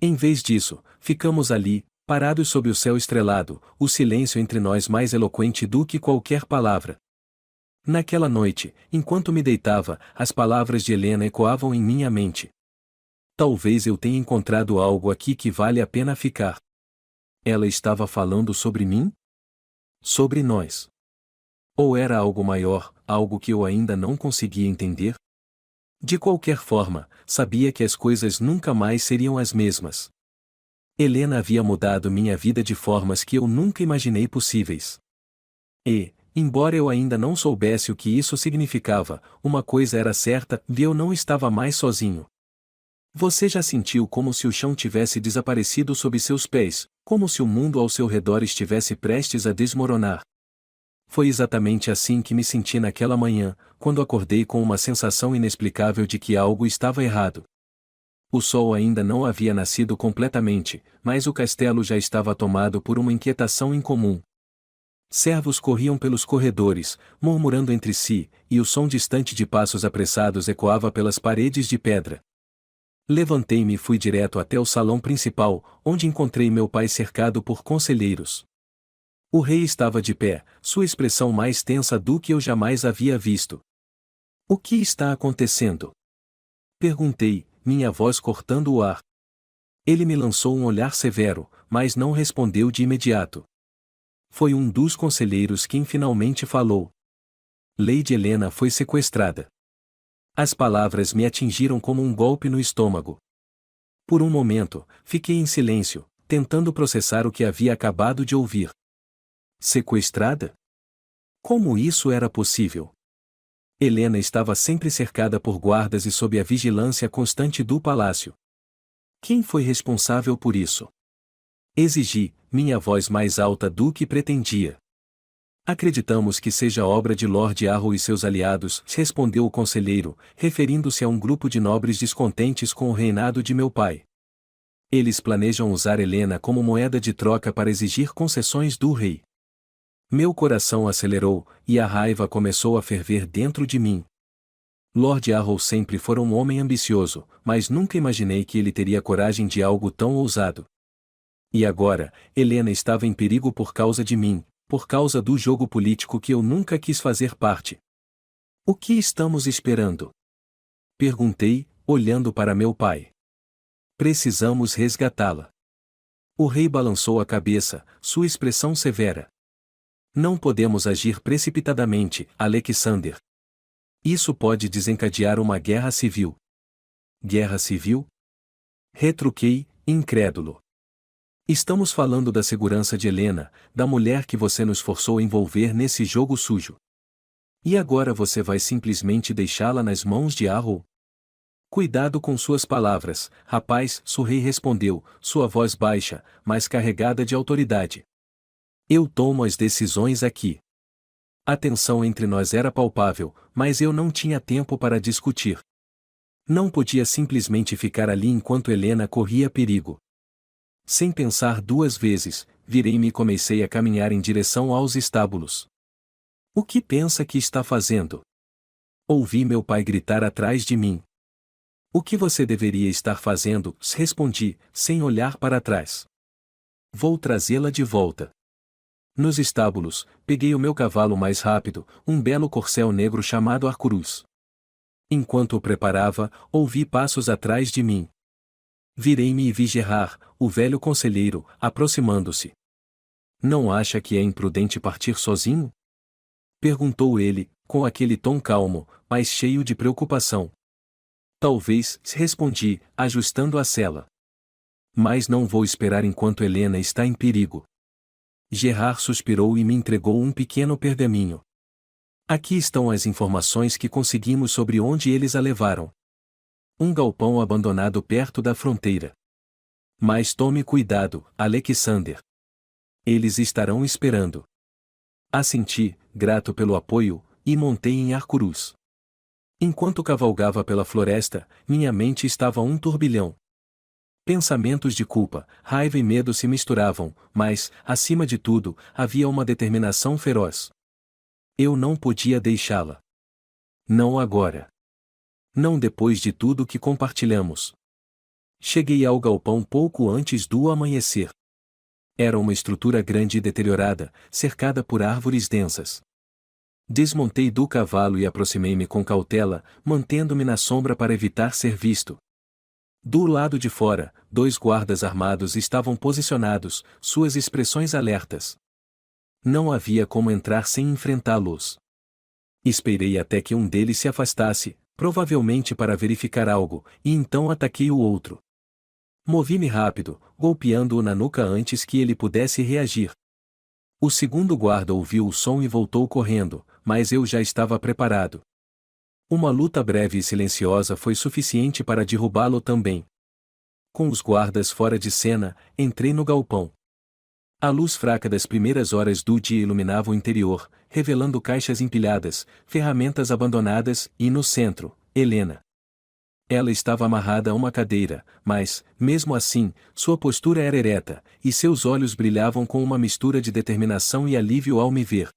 Em vez disso, ficamos ali, parados sob o céu estrelado, o silêncio entre nós mais eloquente do que qualquer palavra. Naquela noite, enquanto me deitava, as palavras de Helena ecoavam em minha mente. Talvez eu tenha encontrado algo aqui que vale a pena ficar. Ela estava falando sobre mim? Sobre nós. Ou era algo maior, algo que eu ainda não conseguia entender? De qualquer forma, sabia que as coisas nunca mais seriam as mesmas. Helena havia mudado minha vida de formas que eu nunca imaginei possíveis. E, embora eu ainda não soubesse o que isso significava, uma coisa era certa, eu não estava mais sozinho. Você já sentiu como se o chão tivesse desaparecido sob seus pés, como se o mundo ao seu redor estivesse prestes a desmoronar? Foi exatamente assim que me senti naquela manhã, quando acordei com uma sensação inexplicável de que algo estava errado. O sol ainda não havia nascido completamente, mas o castelo já estava tomado por uma inquietação incomum. Servos corriam pelos corredores, murmurando entre si, e o som distante de passos apressados ecoava pelas paredes de pedra. Levantei-me e fui direto até o salão principal, onde encontrei meu pai cercado por conselheiros. O rei estava de pé, sua expressão mais tensa do que eu jamais havia visto. O que está acontecendo? Perguntei, minha voz cortando o ar. Ele me lançou um olhar severo, mas não respondeu de imediato. Foi um dos conselheiros quem finalmente falou. Lady Helena foi sequestrada. As palavras me atingiram como um golpe no estômago. Por um momento, fiquei em silêncio, tentando processar o que havia acabado de ouvir. Sequestrada? Como isso era possível? Helena estava sempre cercada por guardas e sob a vigilância constante do palácio. Quem foi responsável por isso? Exigi, minha voz mais alta do que pretendia. Acreditamos que seja obra de Lord Arrow e seus aliados, respondeu o conselheiro, referindo-se a um grupo de nobres descontentes com o reinado de meu pai. Eles planejam usar Helena como moeda de troca para exigir concessões do rei. Meu coração acelerou, e a raiva começou a ferver dentro de mim. Lord Arrow sempre fora um homem ambicioso, mas nunca imaginei que ele teria coragem de algo tão ousado. E agora, Helena estava em perigo por causa de mim, por causa do jogo político que eu nunca quis fazer parte. O que estamos esperando? Perguntei, olhando para meu pai. Precisamos resgatá-la. O rei balançou a cabeça, sua expressão severa. Não podemos agir precipitadamente, Alexander. Isso pode desencadear uma guerra civil. Guerra civil? Retruquei, incrédulo. Estamos falando da segurança de Helena, da mulher que você nos forçou a envolver nesse jogo sujo. E agora você vai simplesmente deixá-la nas mãos de Arrow? Cuidado com suas palavras, rapaz, Surrey respondeu, sua voz baixa, mas carregada de autoridade. Eu tomo as decisões aqui. A tensão entre nós era palpável, mas eu não tinha tempo para discutir. Não podia simplesmente ficar ali enquanto Helena corria perigo. Sem pensar duas vezes, virei-me e comecei a caminhar em direção aos estábulos. O que pensa que está fazendo? Ouvi meu pai gritar atrás de mim. O que você deveria estar fazendo? Respondi, sem olhar para trás. Vou trazê-la de volta. Nos estábulos, peguei o meu cavalo mais rápido, um belo corcel negro chamado Arcurus. Enquanto o preparava, ouvi passos atrás de mim. Virei-me e vi Gerard, o velho conselheiro, aproximando-se. Não acha que é imprudente partir sozinho? Perguntou ele, com aquele tom calmo, mas cheio de preocupação. Talvez, respondi, ajustando a sela. Mas não vou esperar enquanto Helena está em perigo. Gerard suspirou e me entregou um pequeno pergaminho. Aqui estão as informações que conseguimos sobre onde eles a levaram. Um galpão abandonado perto da fronteira. Mas tome cuidado, Alexander. Eles estarão esperando. Assenti, grato pelo apoio, e montei em Arcurus. Enquanto cavalgava pela floresta, minha mente estava um turbilhão. Pensamentos de culpa, raiva e medo se misturavam, mas, acima de tudo, havia uma determinação feroz. Eu não podia deixá-la. Não agora. Não depois de tudo que compartilhamos. Cheguei ao galpão pouco antes do amanhecer. Era uma estrutura grande e deteriorada, cercada por árvores densas. Desmontei do cavalo e aproximei-me com cautela, mantendo-me na sombra para evitar ser visto. Do lado de fora, 2 guardas armados estavam posicionados, suas expressões alertas. Não havia como entrar sem enfrentá-los. Esperei até que um deles se afastasse, provavelmente para verificar algo, e então ataquei o outro. Movi-me rápido, golpeando-o na nuca antes que ele pudesse reagir. O segundo guarda ouviu o som e voltou correndo, mas eu já estava preparado. Uma luta breve e silenciosa foi suficiente para derrubá-lo também. Com os guardas fora de cena, entrei no galpão. A luz fraca das primeiras horas do dia iluminava o interior, revelando caixas empilhadas, ferramentas abandonadas e, no centro, Helena. Ela estava amarrada a uma cadeira, mas, mesmo assim, sua postura era ereta, e seus olhos brilhavam com uma mistura de determinação e alívio ao me ver.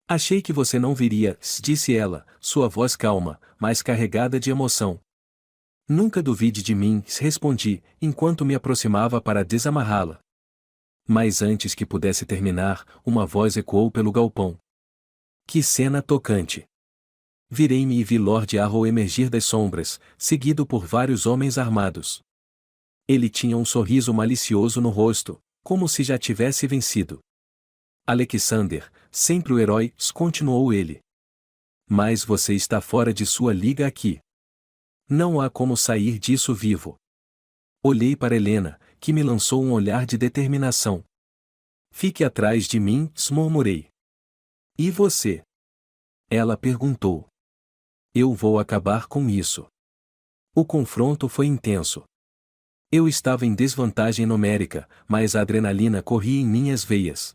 Achei que você não viria, disse ela, sua voz calma, mas carregada de emoção. Nunca duvide de mim, respondi, enquanto me aproximava para desamarrá-la. Mas antes que pudesse terminar, uma voz ecoou pelo galpão. Que cena tocante! Virei-me e vi Lord Arrow emergir das sombras, seguido por vários homens armados. Ele tinha um sorriso malicioso no rosto, como se já tivesse vencido. Alexander, sempre o herói, continuou ele. Mas você está fora de sua liga aqui. Não há como sair disso vivo. Olhei para Helena, que me lançou um olhar de determinação. Fique atrás de mim, murmurei. E você? Ela perguntou. Eu vou acabar com isso. O confronto foi intenso. Eu estava em desvantagem numérica, mas a adrenalina corria em minhas veias.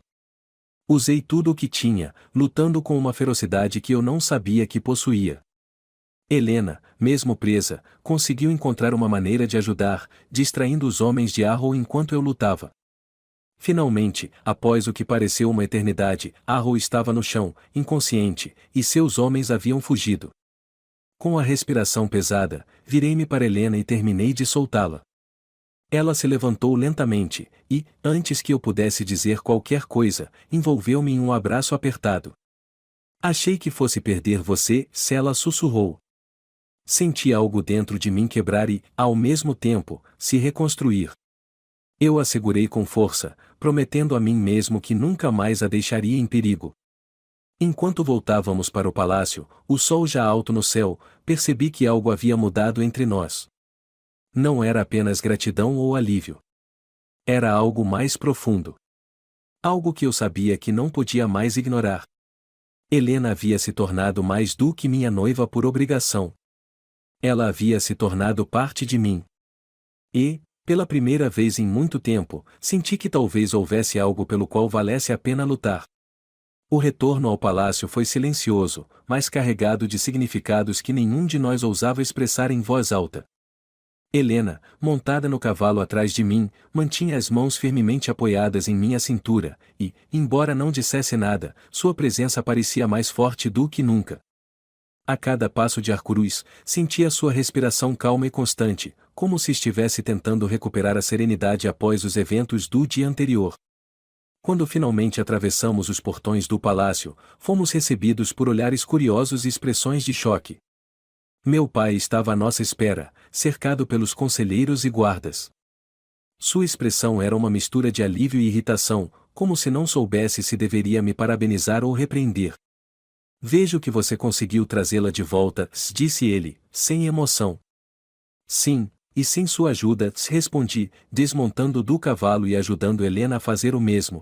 Usei tudo o que tinha, lutando com uma ferocidade que eu não sabia que possuía. Helena, mesmo presa, conseguiu encontrar uma maneira de ajudar, distraindo os homens de Arrow enquanto eu lutava. Finalmente, após o que pareceu uma eternidade, Arrow estava no chão, inconsciente, e seus homens haviam fugido. Com a respiração pesada, virei-me para Helena e terminei de soltá-la. Ela se levantou lentamente, e, antes que eu pudesse dizer qualquer coisa, envolveu-me em um abraço apertado. Achei que fosse perder você, ela sussurrou. Senti algo dentro de mim quebrar e, ao mesmo tempo, se reconstruir. Eu a segurei com força, prometendo a mim mesmo que nunca mais a deixaria em perigo. Enquanto voltávamos para o palácio, o sol já alto no céu, percebi que algo havia mudado entre nós. Não era apenas gratidão ou alívio. Era algo mais profundo. Algo que eu sabia que não podia mais ignorar. Helena havia se tornado mais do que minha noiva por obrigação. Ela havia se tornado parte de mim. E, pela primeira vez em muito tempo, senti que talvez houvesse algo pelo qual valesse a pena lutar. O retorno ao palácio foi silencioso, mas carregado de significados que nenhum de nós ousava expressar em voz alta. Helena, montada no cavalo atrás de mim, mantinha as mãos firmemente apoiadas em minha cintura, e, embora não dissesse nada, sua presença parecia mais forte do que nunca. A cada passo de Arcurus, sentia sua respiração calma e constante, como se estivesse tentando recuperar a serenidade após os eventos do dia anterior. Quando finalmente atravessamos os portões do palácio, fomos recebidos por olhares curiosos e expressões de choque. Meu pai estava à nossa espera, cercado pelos conselheiros e guardas. Sua expressão era uma mistura de alívio e irritação, como se não soubesse se deveria me parabenizar ou repreender. Vejo que você conseguiu trazê-la de volta, disse ele, sem emoção. Sim, e sem sua ajuda, respondi, desmontando do cavalo e ajudando Helena a fazer o mesmo.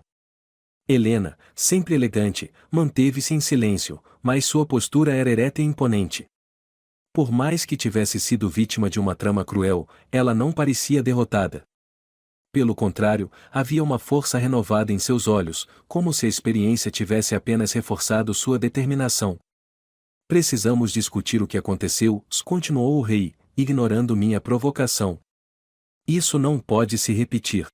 Helena, sempre elegante, manteve-se em silêncio, mas sua postura era ereta e imponente. Por mais que tivesse sido vítima de uma trama cruel, ela não parecia derrotada. Pelo contrário, havia uma força renovada em seus olhos, como se a experiência tivesse apenas reforçado sua determinação. Precisamos discutir o que aconteceu, continuou o rei, ignorando minha provocação. Isso não pode se repetir.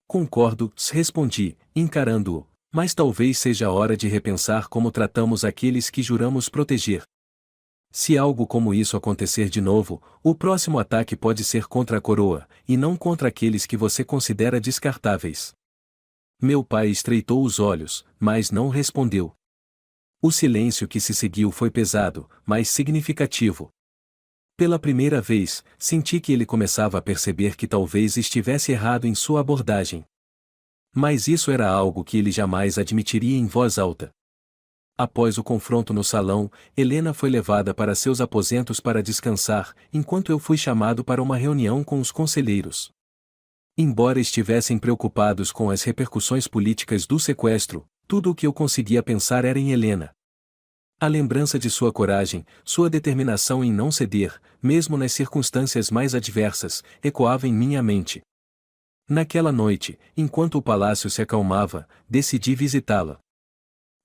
Concordo, respondi, encarando-o, mas talvez seja a hora de repensar como tratamos aqueles que juramos proteger. Se algo como isso acontecer de novo, o próximo ataque pode ser contra a coroa, e não contra aqueles que você considera descartáveis. Meu pai estreitou os olhos, mas não respondeu. O silêncio que se seguiu foi pesado, mas significativo. Pela primeira vez, senti que ele começava a perceber que talvez estivesse errado em sua abordagem. Mas isso era algo que ele jamais admitiria em voz alta. Após o confronto no salão, Helena foi levada para seus aposentos para descansar, enquanto eu fui chamado para uma reunião com os conselheiros. Embora estivessem preocupados com as repercussões políticas do sequestro, tudo o que eu conseguia pensar era em Helena. A lembrança de sua coragem, sua determinação em não ceder, mesmo nas circunstâncias mais adversas, ecoava em minha mente. Naquela noite, enquanto o palácio se acalmava, decidi visitá-la.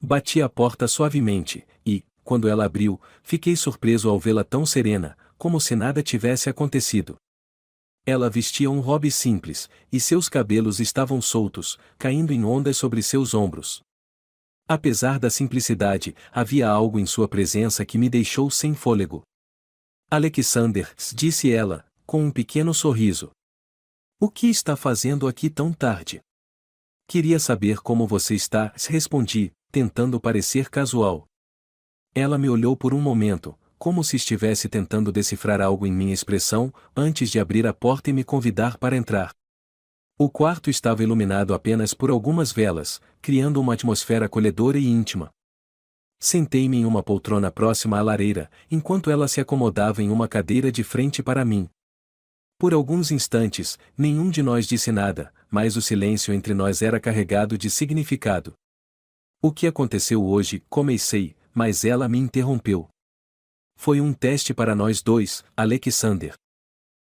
Bati a porta suavemente, e, quando ela abriu, fiquei surpreso ao vê-la tão serena, como se nada tivesse acontecido. Ela vestia um robe simples, e seus cabelos estavam soltos, caindo em ondas sobre seus ombros. Apesar da simplicidade, havia algo em sua presença que me deixou sem fôlego. Alexander, disse ela, com um pequeno sorriso. O que está fazendo aqui tão tarde? Queria saber como você está, respondi, tentando parecer casual. Ela me olhou por um momento, como se estivesse tentando decifrar algo em minha expressão, antes de abrir a porta e me convidar para entrar. O quarto estava iluminado apenas por algumas velas, criando uma atmosfera acolhedora e íntima. Sentei-me em uma poltrona próxima à lareira, enquanto ela se acomodava em uma cadeira de frente para mim. Por alguns instantes, nenhum de nós disse nada, mas o silêncio entre nós era carregado de significado. O que aconteceu hoje, comecei, mas ela me interrompeu. Foi um teste para nós dois, Alexander.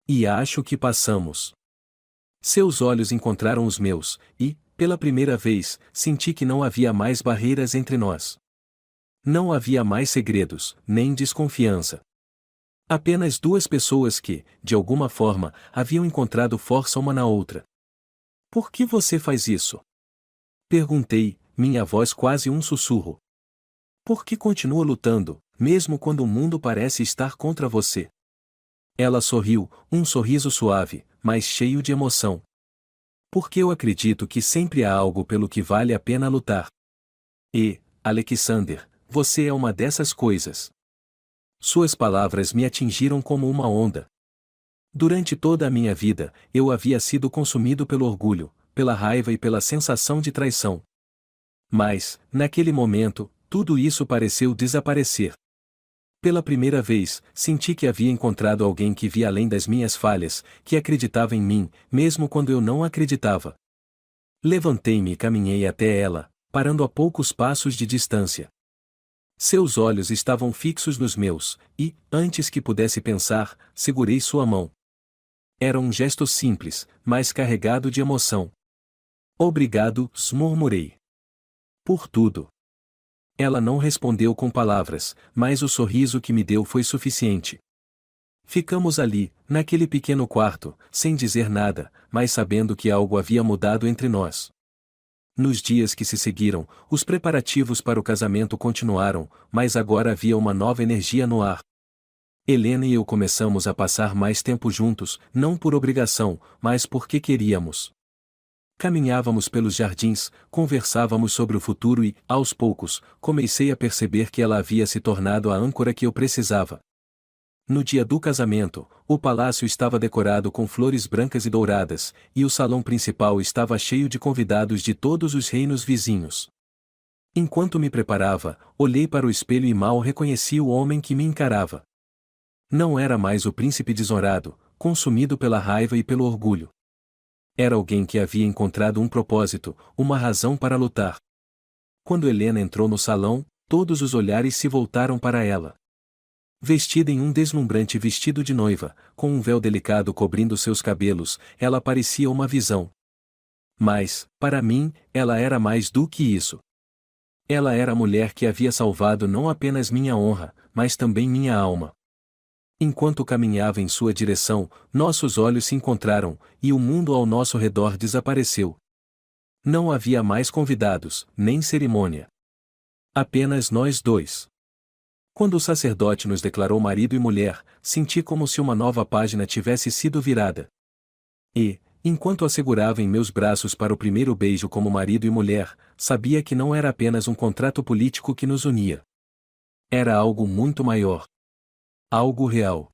E acho que passamos. Seus olhos encontraram os meus, e, pela primeira vez, senti que não havia mais barreiras entre nós. Não havia mais segredos, nem desconfiança. Apenas duas pessoas que, de alguma forma, haviam encontrado força uma na outra. Por que você faz isso? Perguntei, minha voz quase um sussurro. Por que continua lutando, mesmo quando o mundo parece estar contra você? Ela sorriu, um sorriso suave, mas cheio de emoção. Porque eu acredito que sempre há algo pelo que vale a pena lutar. E, Alexander, você é uma dessas coisas. Suas palavras me atingiram como uma onda. Durante toda a minha vida, eu havia sido consumido pelo orgulho, pela raiva e pela sensação de traição. Mas, naquele momento, tudo isso pareceu desaparecer. Pela primeira vez, senti que havia encontrado alguém que via além das minhas falhas, que acreditava em mim, mesmo quando eu não acreditava. Levantei-me e caminhei até ela, parando a poucos passos de distância. Seus olhos estavam fixos nos meus, e, antes que pudesse pensar, segurei sua mão. Era um gesto simples, mas carregado de emoção. Obrigado, murmurei. Por tudo. Ela não respondeu com palavras, mas o sorriso que me deu foi suficiente. Ficamos ali, naquele pequeno quarto, sem dizer nada, mas sabendo que algo havia mudado entre nós. Nos dias que se seguiram, os preparativos para o casamento continuaram, mas agora havia uma nova energia no ar. Helena e eu começamos a passar mais tempo juntos, não por obrigação, mas porque queríamos. Caminhávamos pelos jardins, conversávamos sobre o futuro e, aos poucos, comecei a perceber que ela havia se tornado a âncora que eu precisava. No dia do casamento, o palácio estava decorado com flores brancas e douradas, e o salão principal estava cheio de convidados de todos os reinos vizinhos. Enquanto me preparava, olhei para o espelho e mal reconheci o homem que me encarava. Não era mais o príncipe desonrado, consumido pela raiva e pelo orgulho. Era alguém que havia encontrado um propósito, uma razão para lutar. Quando Helena entrou no salão, todos os olhares se voltaram para ela. Vestida em um deslumbrante vestido de noiva, com um véu delicado cobrindo seus cabelos, ela parecia uma visão. Mas, para mim, ela era mais do que isso. Ela era a mulher que havia salvado não apenas minha honra, mas também minha alma. Enquanto caminhava em sua direção, nossos olhos se encontraram, e o mundo ao nosso redor desapareceu. Não havia mais convidados, nem cerimônia. Apenas nós dois. Quando o sacerdote nos declarou marido e mulher, senti como se uma nova página tivesse sido virada. E, enquanto a segurava em meus braços para o primeiro beijo como marido e mulher, sabia que não era apenas um contrato político que nos unia. Era algo muito maior. Algo real.